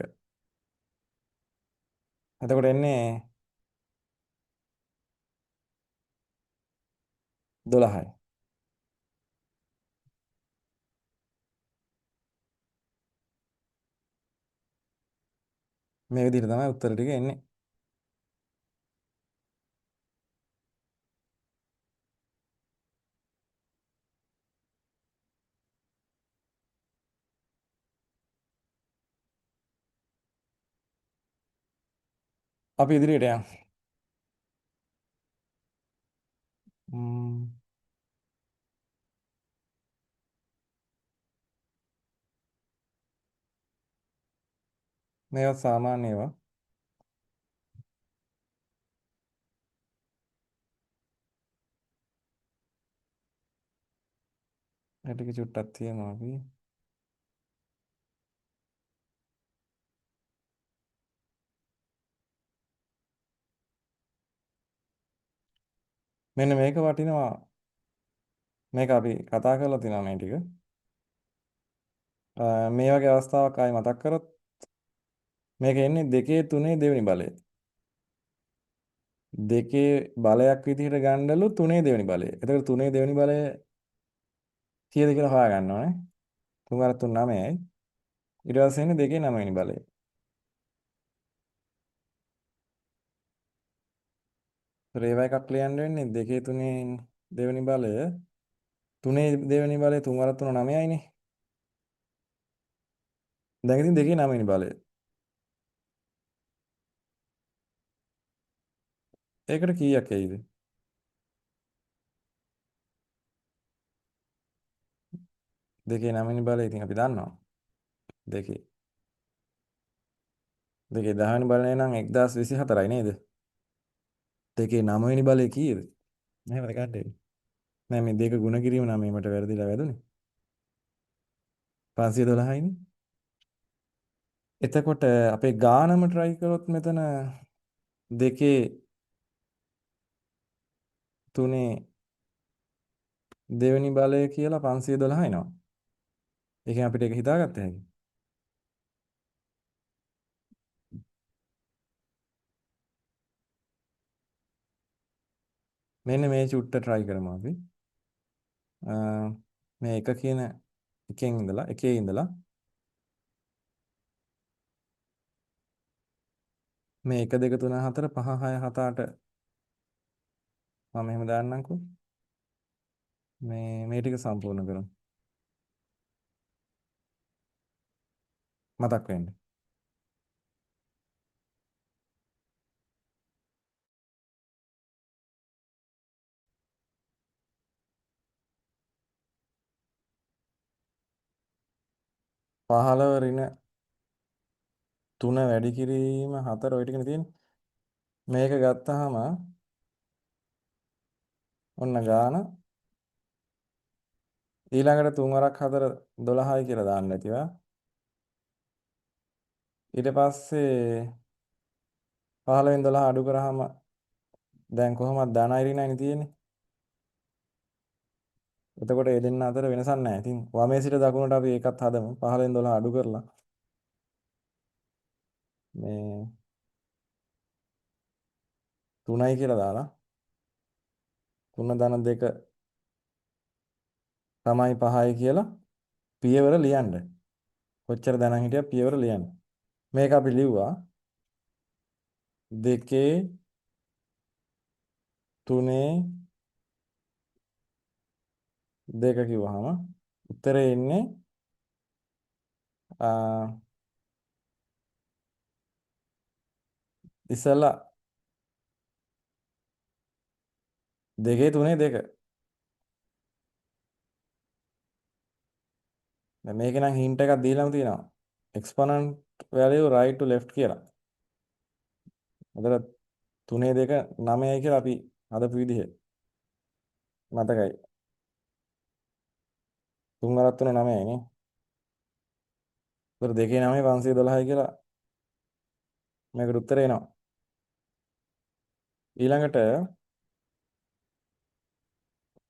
එතකොට එන්නේ 12යි. මේ විදිහට තමයි උත්තර ටික එන්නේ. අපි ඉදිරියට යමු. ම්ම්, මේවා සාමාන්‍ය ඒවා. ඒ ටික චුට්ටක් තියෙනවා අපි. මෙන්න මේක වටිනවා. මේක අපි කතා කරලා තියෙනවා මේ ටික. මේ වගේ අවස්ථාවක් ආයි මතක් කරොත් මේක එන්නේ 2 3 දෙවෙනි බලය. 2 බලයක් විදිහට ගන්නලු 3 දෙවෙනි බලය. එතකොට 3 දෙවෙනි බලය කීයද කියලා හොයාගන්න ඕනේ. 3 අර 3 9යි. ඊට පස්සේ එන්නේ 2 9 වෙනි බලය. ඒතර ඒවා එකක් ලියන්න වෙන්නේ 2 3 දෙවෙනි බලය. 3 දෙවෙනි බලය 3 අර 3 9යිනේ. දැන් ඉතින් 2 9 වෙනි බලය. ඒකට කීයක් එයිද? 2 9 වෙනි බලය ඉතින් අපි දන්නවා. 2 2 10 වෙනි බලය නම් 1024යි නේද? 2 9 වෙනි බලය කීයද? එහෙමද ගන්නේ? නෑ මේ 2 ගුණ කිරීම නම් මේකට වැරදිලා වැදුනේ. 512යිනේ. එතකොට අපේ ගානම try කරොත් මෙතන 2 3 දෙවෙනි බලය කියලා 512 එනවා. ඒකෙන් අපිට ඒක හිතාගත්ත හැකියි. මෙන්න මේ චුට්ට try කරමු අපි. අ, මේ එක කියන එකේ ඉඳලා මේ 1 2 3 4 5 6 7 8 මම එහෙම දාන්නම්කෝ. මේ ටික සම්පූර්ණ කරමු. මතක් වෙන්න. පහළව ඍණ 3 වැඩි කිරීම 4 ඔය ටිකනේ තියෙන්නේ. මේක ගත්තාම ඔන්න ගාන ඊළඟට 3 වරක් 4 12යි කියලා දාන්න ඇතිවා. ඊට පස්සේ 15න් 12 අඩු කරාම දැන් කොහොමද ධනයි ඍණයි තියෙන්නේ. එතකොට මේ දෙන්න අතර වෙනසක් නැහැ. ඉතින් වමේ සිට දකුණට අපි ඒකත් හදමු. 15න් 12 අඩු කරලා මේ 3යි කියලා දාලා 3 ධන 2 තමයි 5යි කියලා පියවර ලියන්න. කොච්චර ධනන් හිටියත් පියවර ලියන්න. මේක අපි ලිව්වා 2 3 2 කිව්වහම උත්තරේ එන්නේ ඉස්සලා 2 3 2. දැන් මේකේ නම් හින්ට් එකක් දීලාම තියෙනවා. exponent value right to left කියලා. අතන 3 2 9යි කියලා අපි හදපු විදිහ මතකයි. 3 වරක් 3 9යි නේ. ඒතර 2 9 512යි කියලා මේකට උත්තරේ එනවා. ඊළඟට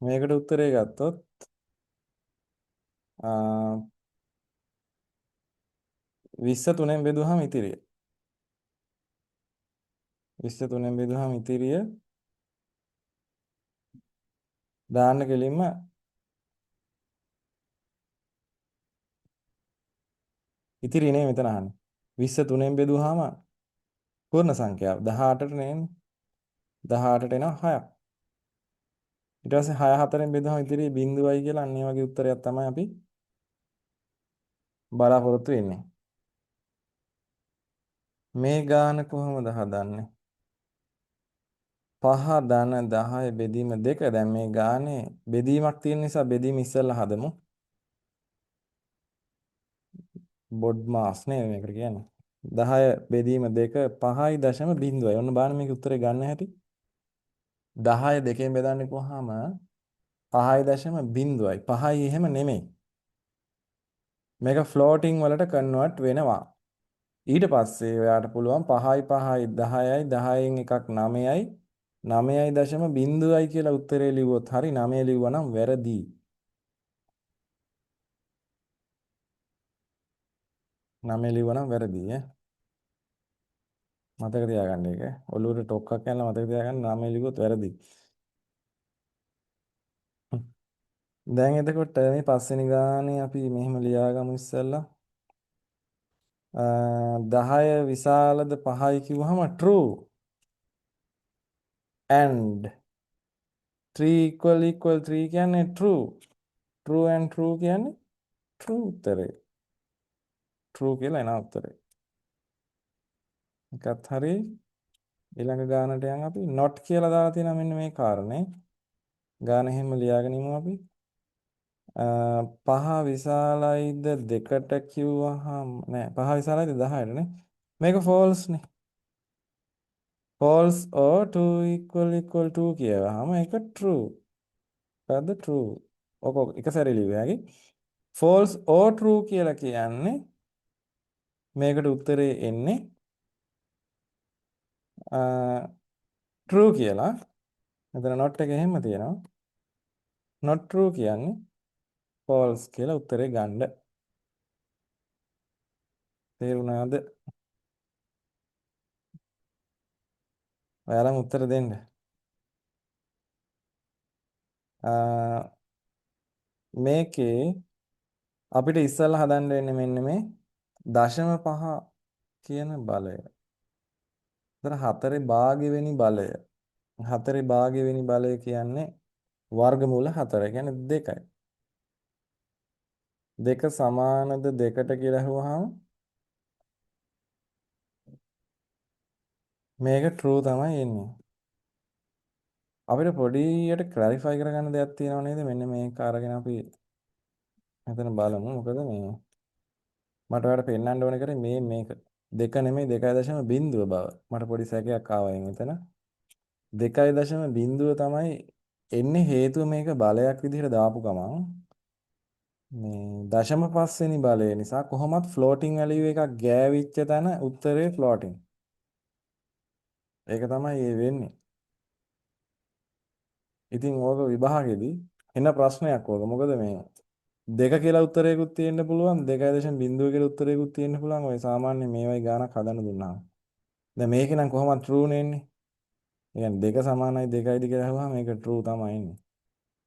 මේකට උත්තරේ ගත්තොත් 20 3ෙන් බෙදුවහම ඉතිරිය. 20 3ෙන් බෙදුවහම ඉතිරිය දාන්න කෙලින්ම ඉතිරිය නේ මෙතන අහන්නේ. 20 3ෙන් බෙදුවහම පූර්ණ සංඛ්‍යාව 18ට නේ එන්නේ. 18ට එනවා 6ක්. ඊට පස්සේ 6 4ෙන් බෙදුවහම ඉතිරිය බිංදුවයි කියලා අන්න ඒ වගේ උත්තරයක් තමයි අපි බලාපොරොත්තු වෙන්නේ. මේ ගාන කොහොමද හදන්නේ? 5 ධන 10 බෙදීම 2. දැන් මේ ගානේ බෙදීමක් තියෙන නිසා බෙදීම ඉස්සෙල්ලා හදමු. බොඩ් මාස් නේ මේකට කියන්නේ. 10 බෙදීම 2 5.0. ඔන්න බලන්න මේකේ උත්තරේ ගන්න හැටි. 10 2කින් බෙදන්නේ කොහාම 5.0යි. 5යි එහෙම නෙමෙයි. මේක ෆ්ලෝටිං වලට කන්වර්ට් වෙනවා. ඊට පස්සේ ඔයාට පුළුවන් 5යි 5යි 10යි 10න් එකක් 9යි 9.0යි කියලා උත්තරේ ලිව්වොත් හරි 9 ලිව්වා නම් වැරදි. 9 ලිව්වා නම් වැරදි ඈ. මතක තියාගන්න ඒක. ඔළුවට ටොක්ක්ක් යනලා මතක තියාගන්න 9 ලිව්වොත් වැරදි. දැන් එතකොට මේ පස්වෙනි ගානේ අපි මෙහෙම ලියාගමු ඉස්සෙල්ලා. 10 විශාලද 5යි කිව්වහම true and 3 equal 3 කියන්නේ true. True and true කියන්නේ true උත්තරේ. true කියලා එන උත්තරේ. එකත් හරි. ඊළඟ ගානට යන් අපි not කියලා දාලා තියෙනවා මෙන්න මේ කාරණේ. ගාන එහෙම ලියාගෙන ඉමු අපි. 5 විශාලයිද 2ට කිව්වහම නෑ 5 විශාලයිද 10ට නේ. මේක false නේ. false or 2 equal 2 කියවහම ඒක true. මොකද්ද true? ඔක එක සැරේ ලියුවේ හැකි. false or true කියලා කියන්නේ මේකට උත්තරේ එන්නේ true කියලා. මෙතන not එක එහෙම තියෙනවා. not true කියන්නේ false කියලා උත්තරේ ගන්න. තේරුණාද? ඔයාලම උත්තර දෙන්න. මේකේ අපිට ඉස්සෙල්ලා හදන්න වෙන්නේ මෙන්න මේ දශම පහ කියන බලය. ඒතර හතරේ භාගයවෙනි බලය. හතරේ භාගයවෙනි බලය කියන්නේ වර්ගමූල 4. කියන්නේ 2යි. 2 සමානද 2ට කියලා අහුවාම මේක true තමයි එන්නේ. අපිට පොඩියට ක්ලැරිෆයි කරගන්න දෙයක් තියෙනව නේද? මෙන්න මේක අරගෙන අපි මෙතන බලමු. මොකද මේ මට ඔයාලට පෙන්නන්න ඕනේ කරේ මේක. 2 නෙමෙයි 2.0 බව. මට පොඩි සැකයක් ආවා මෙතන. 2.0 තමයි එන්නේ හේතුව මේක බලයක් විදිහට දාපු ගමන් මේ දශම පස්වෙනි බලය නිසා කොහොමත් ෆ්ලෝටිං වැලියු එකක් ගෑවිච්ච තැන උත්තරේ ෆ්ලෝටිං. ඒක තමයි ඒ වෙන්නේ. ඉතින් ඕක විභාගෙදී එන ප්‍රශ්නයක් ඕක. මොකද මේ 2 කියලා උත්තරයකුත් තියෙන්න පුළුවන් 2.0 කියලා උත්තරයකුත් තියෙන්න පුළුවන්. ඔය සාමාන්‍ය මේ වගේ ගානක් හදන්න දුන්නා. දැන් මේක නම් කොහොමද true නෙන්නේ? ඒ කියන්නේ 2 සමානයි 2යිද කියලා අහුවාම මේක true තමයි එන්නේ.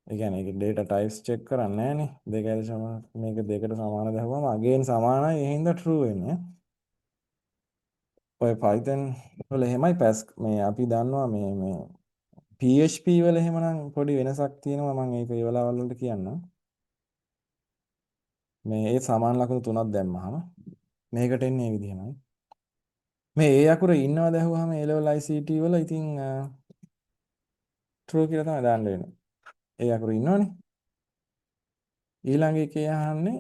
ඒ කියන්නේ ඒක data types check කරන්නේ නැහනේ. 2 මේක 2ට සමානද අහුවාම again සමානයි. ඒ හින්දා true වෙන්නේ. ඔය Python වල එහෙමයි මේ අපි දන්නවා මේ PHP වල එහෙමනම් පොඩි වෙනසක් තියෙනවා. මම ඒක ඒ වෙලාවල් වලට කියන්නම්. මේ ඒ සමාන ලකුණු තුනක් දැම්මහම මේකට එන්නේ මේ විදිහමයි. මේ ඒ අකුර ඉන්නවද ඇහුවාම A level ICT වල ඉතින් true කියලා තමයි දාන්න වෙන්නේ. ඒ අකුර ඉන්නවනේ. ඊළඟ එකේ අහන්නේ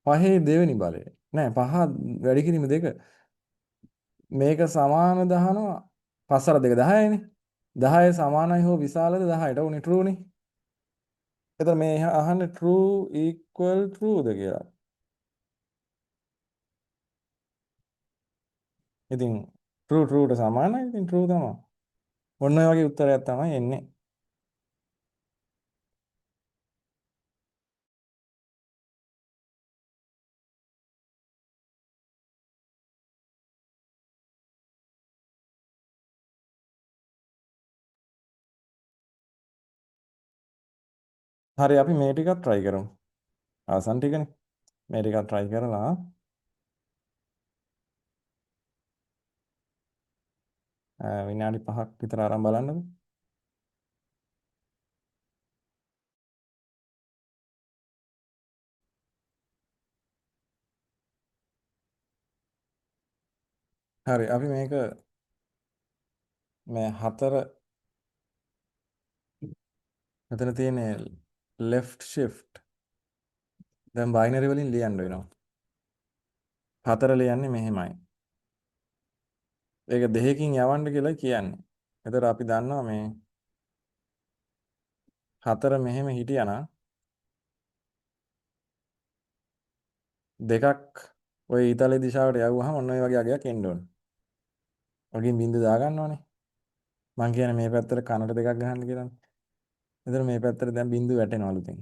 පහේ දෙවෙනි බලය. නෑ පහ වැඩි කිරීම 2. මේක සමාන දහනවා 5 2 10යිනේ. 10 සමානයි හෝ විශාලද 10ට උනේ true නේ. එතන මේ අහන්නේ true equal trueද කියලා. ඉතින් trueට සමානයි. ඉතින් true තමයි. ඔන්න ඔය වගේ උත්තරයක් තමයි එන්නේ. හරි අපි මේ ටිකක් try කරමු. ආසන් ටිකනේ. මේ ටිකක් try කරලා විනාඩි 5ක් විතර අරන් බලන්නකෝ. හරි අපි මේක මේ 4 මෙතන තියෙන left shift දැන් binary වලින් ලියන්න වෙනවා. 4 ලියන්නේ මෙහෙමයි. ඒක දෙකකින් යවන්න කියලා කියන්නේ. එතකොට අපි දන්නවා මේ 4 මෙහෙම හිටියානම් දෙකක් ওই ඊතලේ දිශාවට යවුවහම ඔන්න ඔය වගේ අගයක් එන්න ඕනේ. වගේ බින්දු දා ගන්න ඕනේ. මං කියන්නේ මේ පැත්තට කනට දෙකක් ගහන්න කියලානේ. එතකොට මේ පැත්තට දැන් බින්දු වැටෙනවා අලුතෙන්.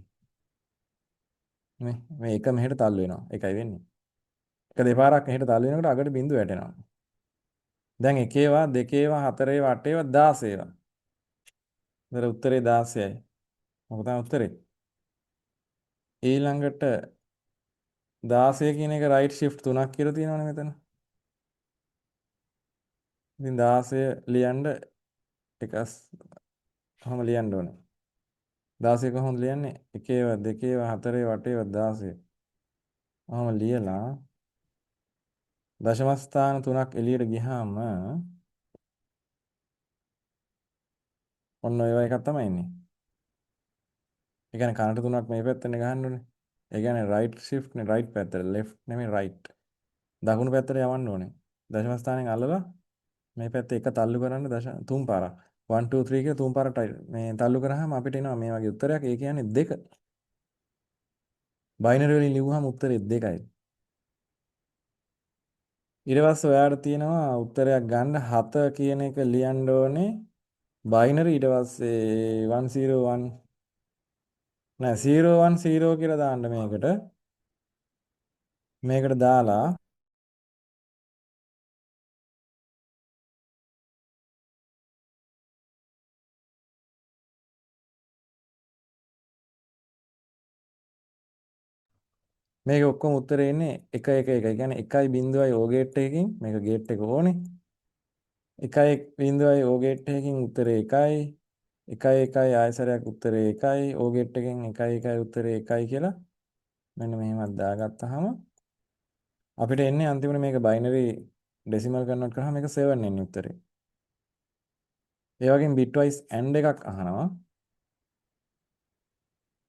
මේ එක මෙහෙට තල්ලු වෙනවා. ඒකයි වෙන්නේ. එක දෙපාරක් මෙහෙට තල්ලු වෙනකොට අගට බින්දු වැටෙනවා. දැන් එකේවා දෙකේවා හතරේවා අටේවා 16වා. ඒතර උත්තරේ 16යි. මොකද තමයි උත්තරේ? ඊළඟට 16 කියන එක right shift 3ක් කියලා තියෙනවනේ මෙතන. ඉතින් 16 ලියන්න එකස් කොහොම ලියන්න ඕනේ? 16 කොහොමද ලියන්නේ? එකේවා දෙකේවා හතරේවා අටේවා 16. කොහොම ලියලා දශම ස්ථාන 3ක් එළියට ගියාම ඔන්න ඔය වගේ එකක් තමයි එන්නේ. ඒ කියන්නේ කනට 3ක් මේ පැත්තෙන් ගහන්න ඕනේ. ඒ කියන්නේ right shift නේ right පැත්තට left නෙමෙයි right. දකුණු පැත්තට යවන්න ඕනේ. දශම ස්ථානයෙන් අල්ලලා මේ පැත්තේ එක තල්ලු කරන්න තුන් පාරක් 1 2 3 කියලා තුන් පාරක් මේ තල්ලු කරාම අපිට එනවා මේ වගේ උත්තරයක්. ඒ කියන්නේ 2. බයිනරි වලින් ලිව්වහම උත්තරේ 2යි. ඊට පස්සේ ඔයාලට තියෙනවා උත්තරයක් ගන්න 7 කියන එක ලියන්න ඕනේ බයිනරි ඊට පස්සේ 101 නෑ 010 කියලා දාන්න මේකට දාලා මේක ඔක්කොම උත්තරේ එන්නේ 1 1 1. ඒ කියන්නේ 1.0යි O ගේට් එකකින් මේක ගේට් එක ඕනේ 1.0යි O ගේට් එකකින් උත්තරේ 1යි 1 1යි ආයසරයක් උත්තරේ 1යි O ගේට් එකෙන් 1 1යි උත්තරේ 1යි කියලා මෙන්න මෙහෙමත් දාගත්තාම අපිට එන්නේ අන්තිමට මේක බයිනරි ඩෙසිමල් කන්වර්ට් කරාම මේක 7 එන්නේ උත්තරේ. ඒ වගේම bitwise AND එකක් අහනවා.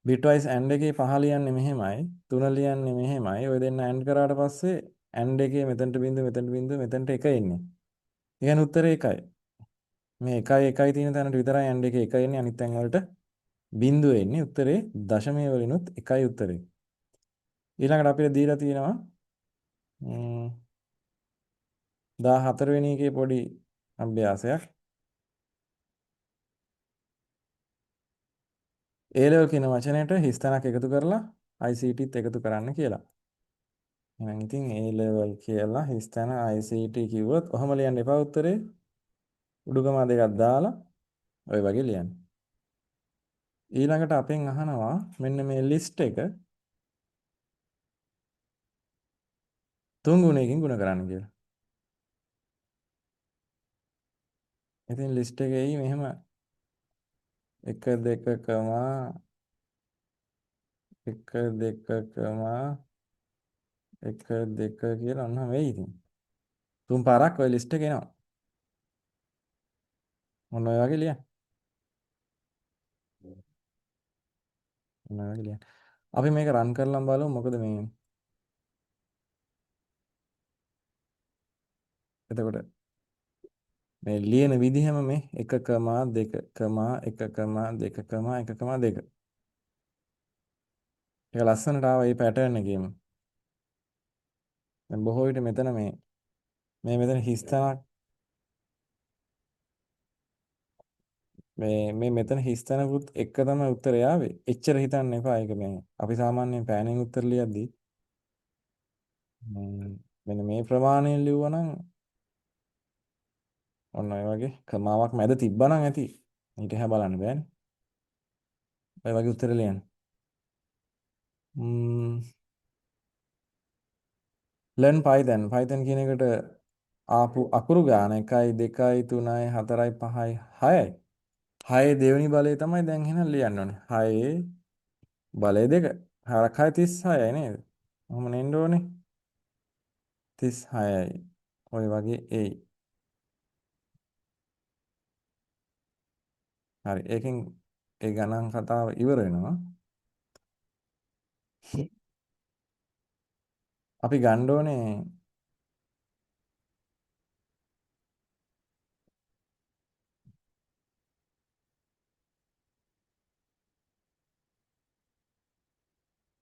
bitwise AND එකේ පහ ලියන්නේ මෙහෙමයි, තුන ලියන්නේ මෙහෙමයි. ඔය දෙන්න AND කරාට පස්සේ AND එකේ මෙතනට බිංදුව, මෙතනට බිංදුව, මෙතනට 1 එන්නේ. ඒ කියන්නේ උත්තරේ 1යි. මේ 1යි 1යි තියෙන තැනට විතරයි AND එකේ 1 එන්නේ. අනිත් තැන් වලට බිංදුව එන්නේ. උත්තරේ දශමය වලිනුත් 1යි උත්තරේ. ඊළඟට අපිට දීලා තියෙනවා 14 වෙනි එකේ පොඩි අභ්‍යාසයක්. A level කියන වචනයට හිස් තැනක් එකතු කරලා ICTත් එකතු කරන්න කියලා. එහෙනම් ඉතින් A level කියලා හිස් තැන ICT කිව්වොත් ඔහම ලියන්න එපා උත්තරේ. උඩුකම දෙකක් දාලා ඔය වගේ ලියන්න. ඊළඟට අපෙන් අහනවා මෙන්න මේ ලිස්ට් එක තුන් ගුණයකින් ගුණ කරන්න කියලා. ඉතින් ලිස්ට් එකේ මෙහෙම 1 2 කියලා ඔන්න වෙයි ඉතින්. තුන් පාරක් ඔය ලිස්ට් එක එනවා. ඔන්න ඔය වගේ ලියන්න. ඔන්න ඔය වගේ ලියන්න. අපි මේක රන් කරලා බලමු මොකද මේ එතකොට මේ ලියන විදිහම මේ 1,2,1,2,1,2. ඒක ලස්සනට ආවා මේ පැටර්න් එකේම. දැන් බොහෝ විට මෙතන මෙතන හිස්තැනක් මෙතන හිස්තැනකුත් එක තමයි උත්තරය ආවේ. එච්චර හිතන්න එපා. ඒක මේ අපි සාමාන්‍යයෙන් පෑනෙන් උත්තර ලියද්දී මෙන්න මේ ප්‍රමාණයෙන් ලිව්වනම් ඔන්න ඔය වගේ කමාවක් මැද තිබ්බනම් ඇති. ඊට එහා බලන්න බෑනේ. ඔය වගේ උත්තර ලියන්න. learn Python. Python කියන එකට ආපු අකුරු ගාන 1 2 3 4 5 6යි. 6 දෙවෙනි බලය තමයි දැන් එහෙනම් ලියන්න ඕනේ. 6 බලය 2. හරක් 6 36යි නේද? ඔහොම නෙන්න ඕනේ. 36යි. ඔය වගේ එයි. හරි. ඒකෙන් ඒ ගණන් කතාව ඉවර වෙනවා. අපි ගන්න ඕනේ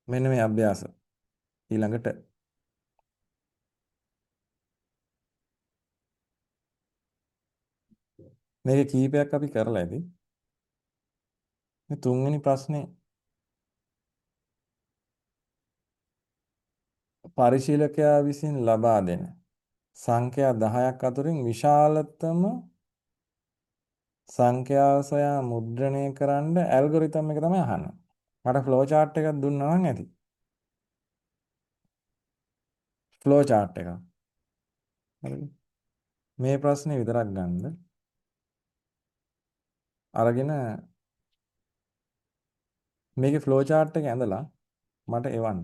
මෙන්න මේ අභ්‍යාස. ඊළඟට මේක කීපයක් අපි කරලා ඇති. මේ තුන්වෙනි ප්‍රශ්නේ පරිශීලකයා විසින් ලබා දෙන සංඛ්‍යා 10ක් අතරින් විශාලතම සංඛ්‍යාව සොයා මුද්‍රණය කරන්න ඇල්ගොරිතම් එක තමයි අහන්නේ. මට ෆ්ලෝ chart එකක් දුන්නා නම් ඇති. ෆ්ලෝ chart එකක්. හරිද? මේ ප්‍රශ්නේ විතරක් ගන්න. අරගෙන මේකේ ෆ්ලෝ chart එක ඇඳලා මට එවන්න.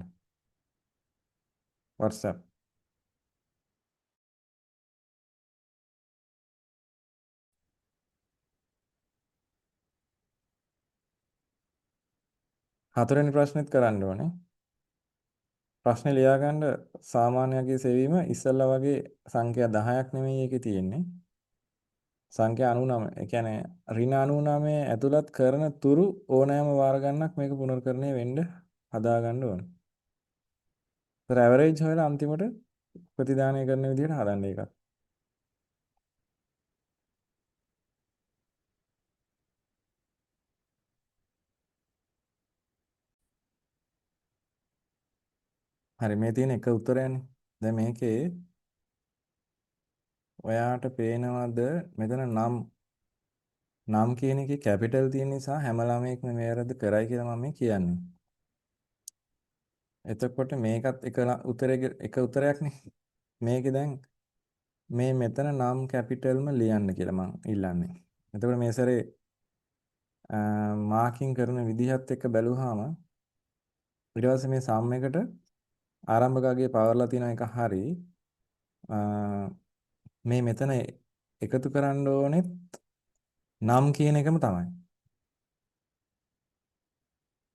WhatsApp. හතරවෙනි ප්‍රශ්නෙත් කරන්න ඕනේ. ප්‍රශ්නේ ලියා ගන්න සාමාන්‍යයෙන් සෙවීම ඉස්සෙල්ලා වගේ සංඛ්‍යා 10ක් නෙමෙයි ඒකේ තියෙන්නේ. සංඛ්‍යා 99. ඒ කියන්නේ ඍණ 99 ඇතුළත් කරන තුරු ඕනෑම වාර ගණනක් මේක පුනර්කරණය වෙන්න හදා ගන්න ඕනේ. ඒතර ඇවරේජ් හොයලා අන්තිමට ප්‍රතිදානය කරන විදිහට හදන්න ඒක. හරි මේ තියෙන එක උත්තරයනේ. දැන් මේකේ ඔයාට පේනවද මෙතන නම් කියන එකේ කැපිටල් තියෙන නිසා හැම ළමයෙක්ම මේ වැරද්ද කරයි කියලා මම මේ කියන්නේ. එතකොට මේකත් එක උත්තරයක්නේ. මේකේ දැන් මේ මෙතන නම් කැපිටල්ම ලියන්න කියලා මම ඉල්ලන්නේ. එතකොට මේ සැරේ මාකින් කරන විදිහත් එක්ක බැලුවාම ඊට පස්සේ මේ සම් එකට ආරම්භකගේ පවර්ලා තියෙන එක හරි මේ මෙතන එකතු කරන්න ඕනෙත් නම් කියන එකම තමයි.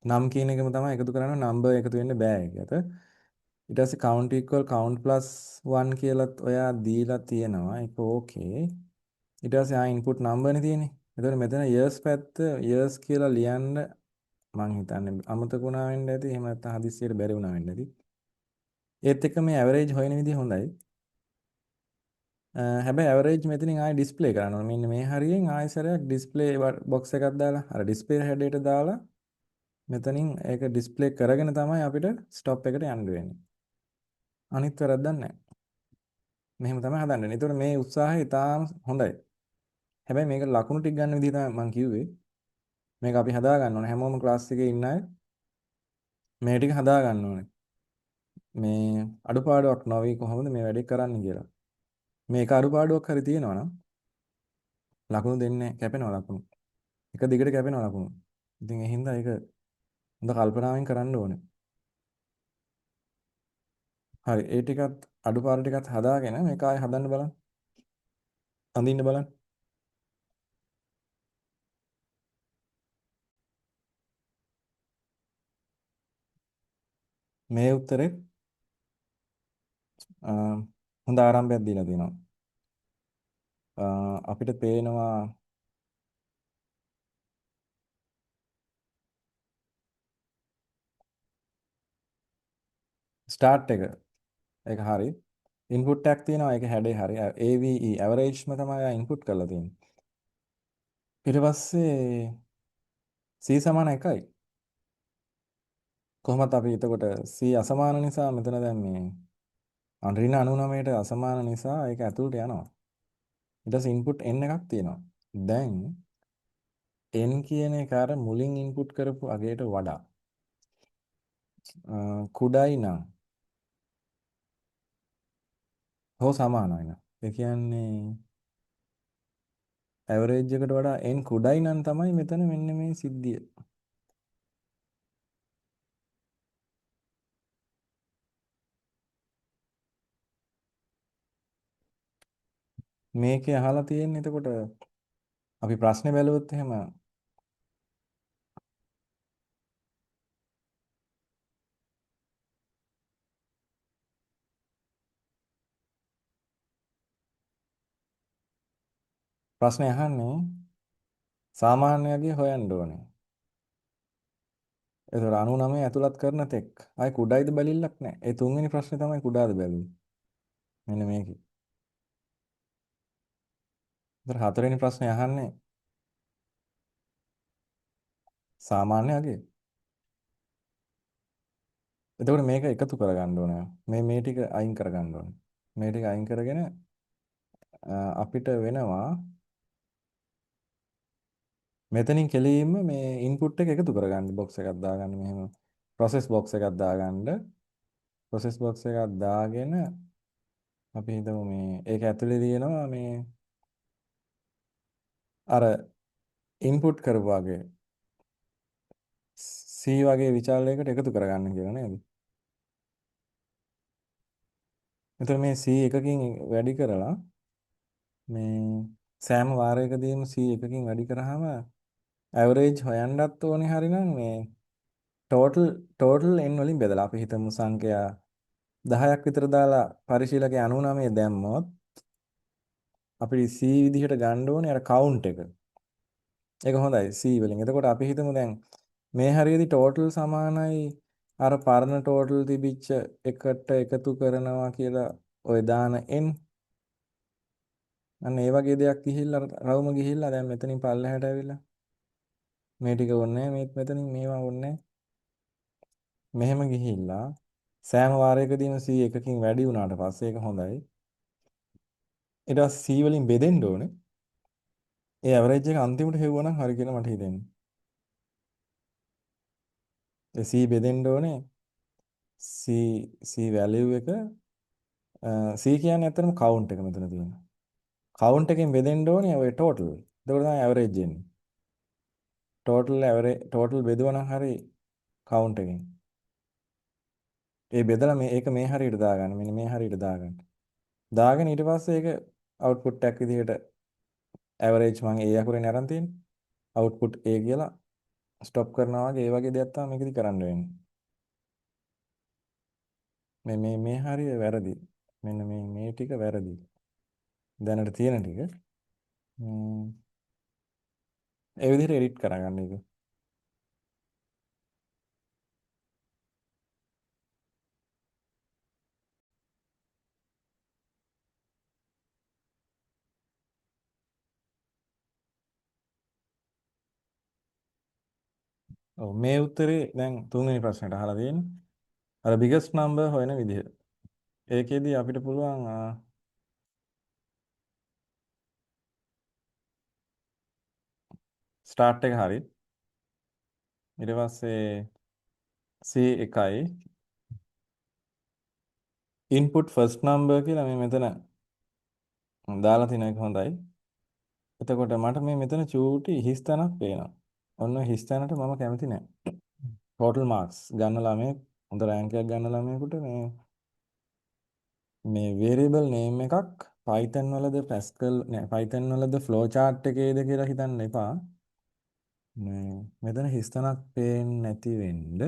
නම් කියන එකම තමයි එකතු කරන්න නම්බර් එකතු වෙන්න බෑ ඒකට. ඊට පස්සේ count equal count plus 1 කියලාත් ඔයා දීලා තියෙනවා. ඒක ඕකේ. ඊට පස්සේ input number නේ තියෙන්නේ. එතකොට මෙතන years පැත්ත years කියලා ලියන්න මං හිතන්නේ අමතක වුණා වෙන්න ඇති. එහෙම නැත්නම් හදිස්සියට බැරි වුණා වෙන්න ඇති. ඒත් එක්ක මේ average හොයන විදිහ හොඳයි. හැබැයි ඇවරේජ් මෙතනින් ආයෙ ඩිස්ප්ලේ කරන්න ඕනේ. මෙන්න මේ හරියෙන් ආයෙසරයක් ඩිස්ප්ලේ බොක්ස් එකක් දාලා අර ඩිස්ප්ලේ හැඩයට දාලා මෙතනින් ඒක ඩිස්ප්ලේ කරගෙන තමයි අපිට ස්ටොප් එකට යන්න වෙන්නේ. අනිත් වැරද්දක් නැහැ. මෙහෙම තමයි හදන්න. ඒතකොට මේ උත්සාහය ඉතාම හොඳයි. හැබැයි මේක ලකුණු ටික ගන්න විදිහ තමයි මම කිව්වේ. මේක අපි හදා ගන්න ඕනේ. හැමෝම ක්ලාස් එකේ ඉන්න අය මේ ටික හදා ගන්න ඕනේ. මේ අඩුපාඩුවක් නොවි කොහොමද මේ වැඩේ කරන්න කියලා. මේක අඩුපාඩුවක් හරි තියෙනවා නම් ලකුණු දෙන්නේ කැපෙනවා ලකුණු. එක දිගට කැපෙනවා ලකුණු. ඉතින් ඒ හින්දා ඒක හොඳ කල්පනාවෙන් කරන්න ඕනේ. හරි ඒ ටිකත් අඩුපාඩු ටිකත් හදාගෙන මේක ආයෙ හදන්න බලන්න. අඳින්න බලන්න. මේ උත්තරේ හොඳ ආරම්භයක් දීලා තියෙනවා. අපිට පේනවා ස්ටාර්ට් එක. ඒක හරි. ඉන්පුට් එකක් තියෙනවා. ඒක හැඩේ හරි. AVE ඇවරේජ්ම තමයි ඉන්පුට් කරලා තියෙන්නේ. ඊට පස්සේ C සමාන 1යි. කොහොමද අපි එතකොට C අසමාන නිසා මෙතන දැන් මේ ඍණ 99ට අසමාන නිසා ඒක ඇතුළට යනවා. ඊට පස්සේ ඉන්පුට් n එකක් තියෙනවා. දැන් n කියන එක අර මුලින් ඉන්පුට් කරපු අගයට වඩා කුඩායි නම් හෝ සමානයි නම් ඒ කියන්නේ ඇවරේජ් එකට වඩා n කුඩායි නම් තමයි මෙතන මෙන්න මේ සිද්ධිය. මේකේ අහලා තියෙන්නේ එතකොට අපි ප්‍රශ්නේ බැලුවොත් එහෙම ප්‍රශ්නේ අහන්නේ සාමාන්‍යයෙන් හොයන්න ඕනේ. ඒතර 99 ඇතුළත් කරන තෙක් ආයි කුඩායිද බැලිල්ලක් නැහැ. ඒ තුන්වෙනි ප්‍රශ්නේ තමයි කුඩාද බැලුවේ. මෙන්න මේකේ. ඒතර හතරවෙනි ප්‍රශ්නේ අහන්නේ සාමාන්‍ය අගය. එතකොට මේක එකතු කරගන්න ඕනේ. මේ ටික අයින් කරගන්න ඕනේ. මේ ටික අයින් කරගෙන අපිට වෙනවා මෙතනින් කෙලින්ම මේ ඉන්පුට් එක එකතු කරගන්න බොක්ස් එකක් දාගන්න මෙහෙම process box එකක් දාගන්න process box එකක් දාගෙන අපි හිතමු මේ ඒක ඇතුලේ තියෙනවා මේ අර ඉන්පුට් කරපු වගේ C වගේ විචාරයකට එකතු කරගන්න කියලා නේද? එතකොට මේ C එකකින් වැඩි කරලා මේ සෑම වාරයකදීම C එකකින් වැඩි කරාම ඇවරේජ් හොයන්නත් ඕනේ හරිනම් මේ ටෝටල් n වලින් බෙදලා අපි හිතමු සංඛ්‍යා 10ක් විතර දාලා පරිශීලකයේ 99 දැම්මොත් අපිට C විදිහට ගන්න ඕනේ අර කවුන්ට් එක. ඒක හොඳයි C වලින්. එතකොට අපි හිතමු දැන් මේ හරියේදී ටෝටල් සමානයි අර පරණ ටෝටල් තිබිච්ච එකට එකතු කරනවා කියලා ඔය දාන n අන්න ඒ වගේ දෙයක් ගිහිල්ලා රවුම ගිහිල්ලා දැන් මෙතනින් පල්ලෙහාට ඇවිල්ලා මේ ටික ඕනේ නැහැ මේත් මෙතනින් මේවා ඕනේ නැහැ. මෙහෙම ගිහිල්ලා සෑම වාරයකදීම C එකකින් වැඩි වුණාට පස්සේ ඒක හොඳයි. ඊට පස්සේ C වලින් බෙදෙන්න ඕනේ. ඒ ඇවරේජ් එක අන්තිමට හෙව්වනම් හරි කියලා මට හිතෙන්නේ. ඒ C බෙදෙන්න ඕනේ. C C value එක C කියන්නේ ඇත්තටම count එක මෙතන තියෙනවා. count එකෙන් බෙදෙන්න ඕනේ ඔය total. ඒක තමයි average එන්නේ. total average total බෙදුවා නම් හරි count එකෙන්. ඒ බෙදලා මේ ඒක මේ හරියට දාගන්න. මෙන්න මේ හරියට දාගන්න. දාගෙන ඊට පස්සේ ඒක output එකක් විදිහට average මම ඒ අකුරෙන් අරන් තියෙන්නේ. output A කියලා stop කරනවා වගේ ඒ වගේ දෙයක් තමයි මේකෙදි කරන්න වෙන්නේ. මේ හරිය වැරදි. මෙන්න මේ ටික වැරදි. දැනට තියෙන ටික. ඒ විදිහට edit කරගන්න එක. ඔව් මේ උත්තරේ දැන් තුන්වෙනි ප්‍රශ්නෙට අහලා තියෙන්නේ. අර biggest number හොයන විදිහ. ඒකෙදි අපිට පුළුවන් start එක හරි. ඊට පස්සේ C එකයි input first number කියලා මේ මෙතන දාලා තියෙන එක හොඳයි. එතකොට මට මේ මෙතන චූටි හිස් තැනක් පේනවා. ඔන්න හිස් තැනට මම කැමති නැහැ. total marks ගන්න ළමයෙක් හොඳ රෑන්ක් එකක් ගන්න ළමයෙකුට මේ variable name එකක් Python වලද Pascal නෑ Python වලද flowchart එකේද කියලා හිතන්න එපා. මේ මෙතන හිස් තැනක් පේන්නේ නැති වෙන්න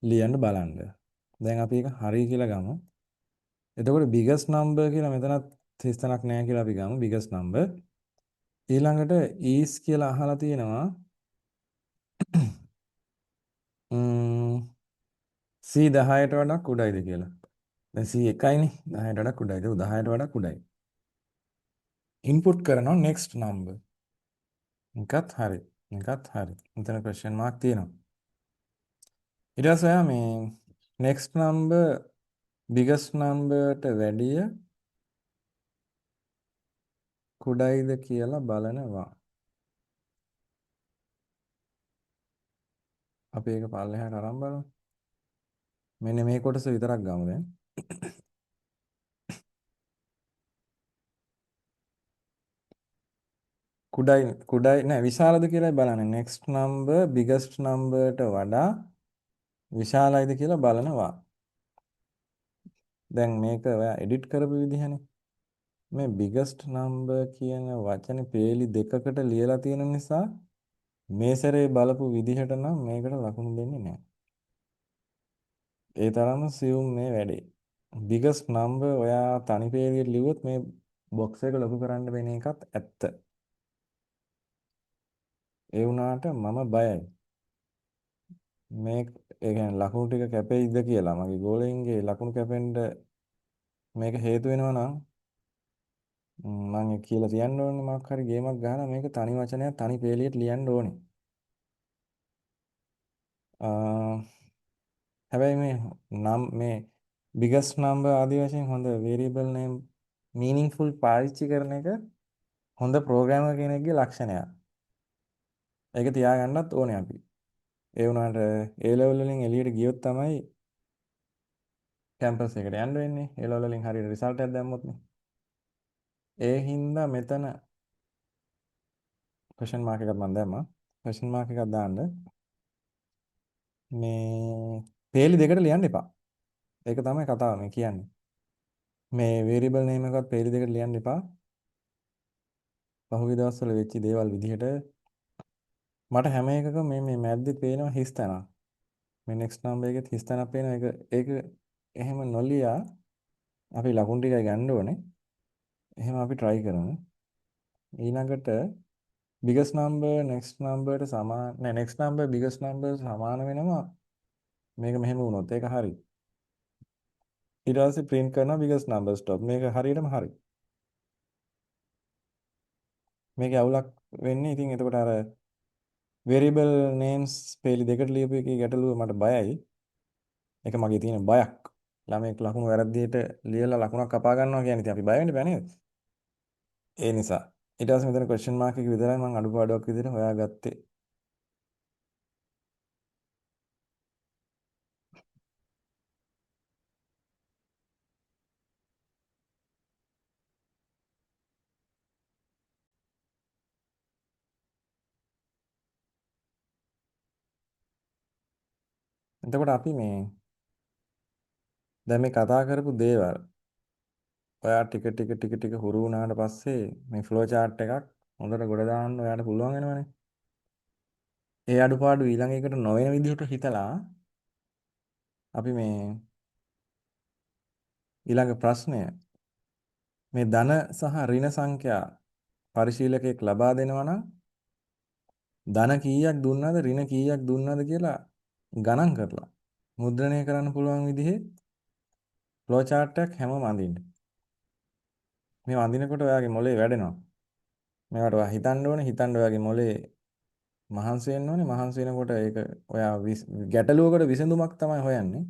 ලියන්න බලන්න. දැන් අපි ඒක හරි කියලා ගමු. එතකොට biggest number කියලා මෙතනත් හිස් තැනක් නැහැ කියලා අපි ගමු biggest number. ඊළඟට is කියලා අහලා තියෙනවා C 10ට වඩා කුඩයිද කියලා. දැන් C එකයිනේ 10ට වඩා කුඩයිද? 10ට වඩා කුඩයි. ඉන්පුට් කරනවා next number. එකත් හරි. එකත් හරි. මෙතන question mark තියෙනවා. ඊට පස්සේ ඔයා මේ next number biggest numberට වැඩිය කුඩයිද කියලා බලනවා. අපි ඒක පල්ලෙහාට අරන් බලමු. මෙන්න මේ කොටස විතරක් ගමු දැන්. කුඩයි නෑ විශාලද කියලා බලන්නේ. next number biggest numberට වඩා විශාලයිද කියලා බලනවා. දැන් මේක ඔයා edit කරපු විදිහනේ. මේ biggest number කියන වචනේ පේලි දෙකකට ලියලා තියෙන නිසා මේ සැරේ බලපු විදිහට නම් මේකට ලකුණු දෙන්නේ නැහැ. ඒ තරම්ම සියුම් මේ වැඩේ. biggest number ඔයා තනි පේලියට ලිව්වොත් මේ box එක ලොකු කරන්න වෙන එකත් ඇත්ත. ඒ වුණාට මම බයයි. මේ ඒ කියන්නේ ලකුණු ටික කැපෙයිද කියලා. මගේ ගෝලයින්ගේ ලකුණු කැපෙන්න මේක හේතු වෙනවා නම් මම ඒක කියලා තියන්න ඕනේ මොකක් හරි ගේමක් ගහලා මේක තනි වචනයක් තනි පේලියට ලියන්න ඕනේ. හැබැයි මේ biggest number ආදී වශයෙන් හොඳ variable name meaningful පාවිච්චි කරන එක හොඳ ප්‍රෝග්‍රෑමර් කෙනෙක්ගේ ලක්ෂණයක්. ඒක තියාගන්නත් ඕනේ අපි. ඒ වුණාට A level වලින් එළියට ගියොත් තමයි කැම්පස් එකට යන්න වෙන්නේ. A level වලින් හරියට රිසල්ට් එකක් දැම්මොත් නේ. ඒ හින්දා මෙතන question mark එකක් මම දැම්මා. question mark එකක් දාන්න මේ පේලි දෙකට ලියන්න එපා. ඒක තමයි කතාව මේ කියන්නේ. මේ variable name එකත් පේලි දෙකට ලියන්න එපා. පහුගිය දවස්වල වෙච්ච දේවල් විදිහට මට හැම එකකම මේ මැද්දේ පේනවා හිස් තැනක්. මේ next number එකෙත් හිස් තැනක් පේනවා. ඒක එහෙම නොලියා අපි ලකුණු ටිකයි ගන්න ඕනේ. එහෙම අපි try කරමු. ඊළඟට biggest number next numberට සමාන නෑ next number biggest number සමාන වෙනවා මේක මෙහෙම වුණොත් ඒක හරි. ඊට පස්සේ print කරනවා biggest number stop. මේක හරියටම හරි. මේකේ අවුලක් වෙන්නේ ඉතින් එතකොට අර variable names පේලි දෙකට ලියපු එකේ ගැටලුව මට බයයි. ඒක මගේ තියෙන බයක්. ළමයෙක් ලකුණු වැරදියට ලියලා ලකුණක් කපා ගන්නවා කියන්නේ ඉතින් අපි බය වෙන්න බෑ නේද? ඒ නිසා ඊට පස්සේ මෙතන question mark එක විතරයි මම අඩුපාඩුවක් විදිහට හොයාගත්තේ. එතකොට අපි මේ දැන් මේ කතා කරපු දේවල් ඔයා ටික ටික හුරු වුණාට පස්සේ මේ ෆ්ලෝ chart එකක් හොඳට ගොඩ දාන්න ඔයාට පුළුවන් වෙනවනේ. ඒ අඩුපාඩු ඊළඟ එකට නොවන විදිහට හිතලා අපි මේ ඊළඟ ප්‍රශ්නය මේ ධන සහ ඍණ සංඛ්‍යා පරිශීලකයෙක් ලබා දෙනවා නම් ධන කීයක් දුන්නාද ඍණ කීයක් දුන්නාද කියලා ගණන් කරලා මුද්‍රණය කරන්න පුළුවන් විදිහේ ෆ්ලෝ chart එකක් හැමෝම අඳින්න. මේ අඳිනකොට ඔයාගේ මොලේ වැඩෙනවා. මේකට ඔයා හිතන්න ඕනේ, හිතන්න ඔයාගේ මොලේ මහන්සි වෙන්න ඕනේ. මහන්සි වෙනකොට ඒක ඔයා ගැටලුවකට විසඳුමක් තමයි හොයන්නේ.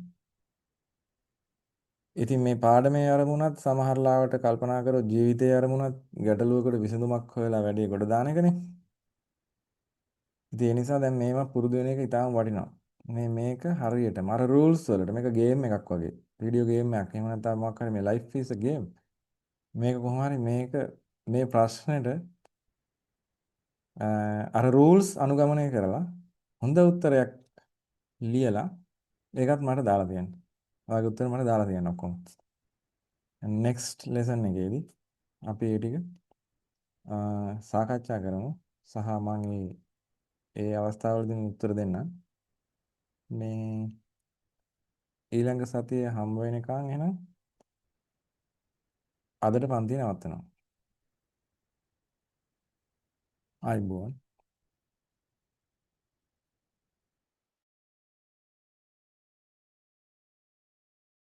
ඉතින් මේ පාඩමේ අරමුණත් සමහර ලාවට කල්පනා කරොත් ජීවිතයේ අරමුණත් ගැටලුවකට විසඳුමක් හොයලා වැඩේ ගොඩ දාන එකනේ. ඉතින් ඒ නිසා දැන් මේවා පුරුදු වෙන එක ඉතාම වටිනවා. මේක හරියටම අර rules වලට මේක ගේම් එකක් වගේ. වීඩියෝ ගේම් එකක්. එහෙම නැත්නම් මොකක් හරි මේ life is a game. මේක කොහොම හරි මේ ප්‍රශ්නෙට අර rules අනුගමනය කරලා හොඳ උත්තරයක් ලියලා ඒකත් මට දාලා තියන්න. ඔයාගේ උත්තර මට දාලා තියන්න ඔක්කොම. next lesson එකේදී අපි ඒ ටික සාකච්ඡා කරමු. සහ මම ඒ අවස්ථාවවලදී උත්තර දෙන්නම්. මේ ඊළඟ සතියේ හම්බ වෙනකන් එහෙනම් අදට පන්තිය නවත්තනවා. ආයිබෝන්.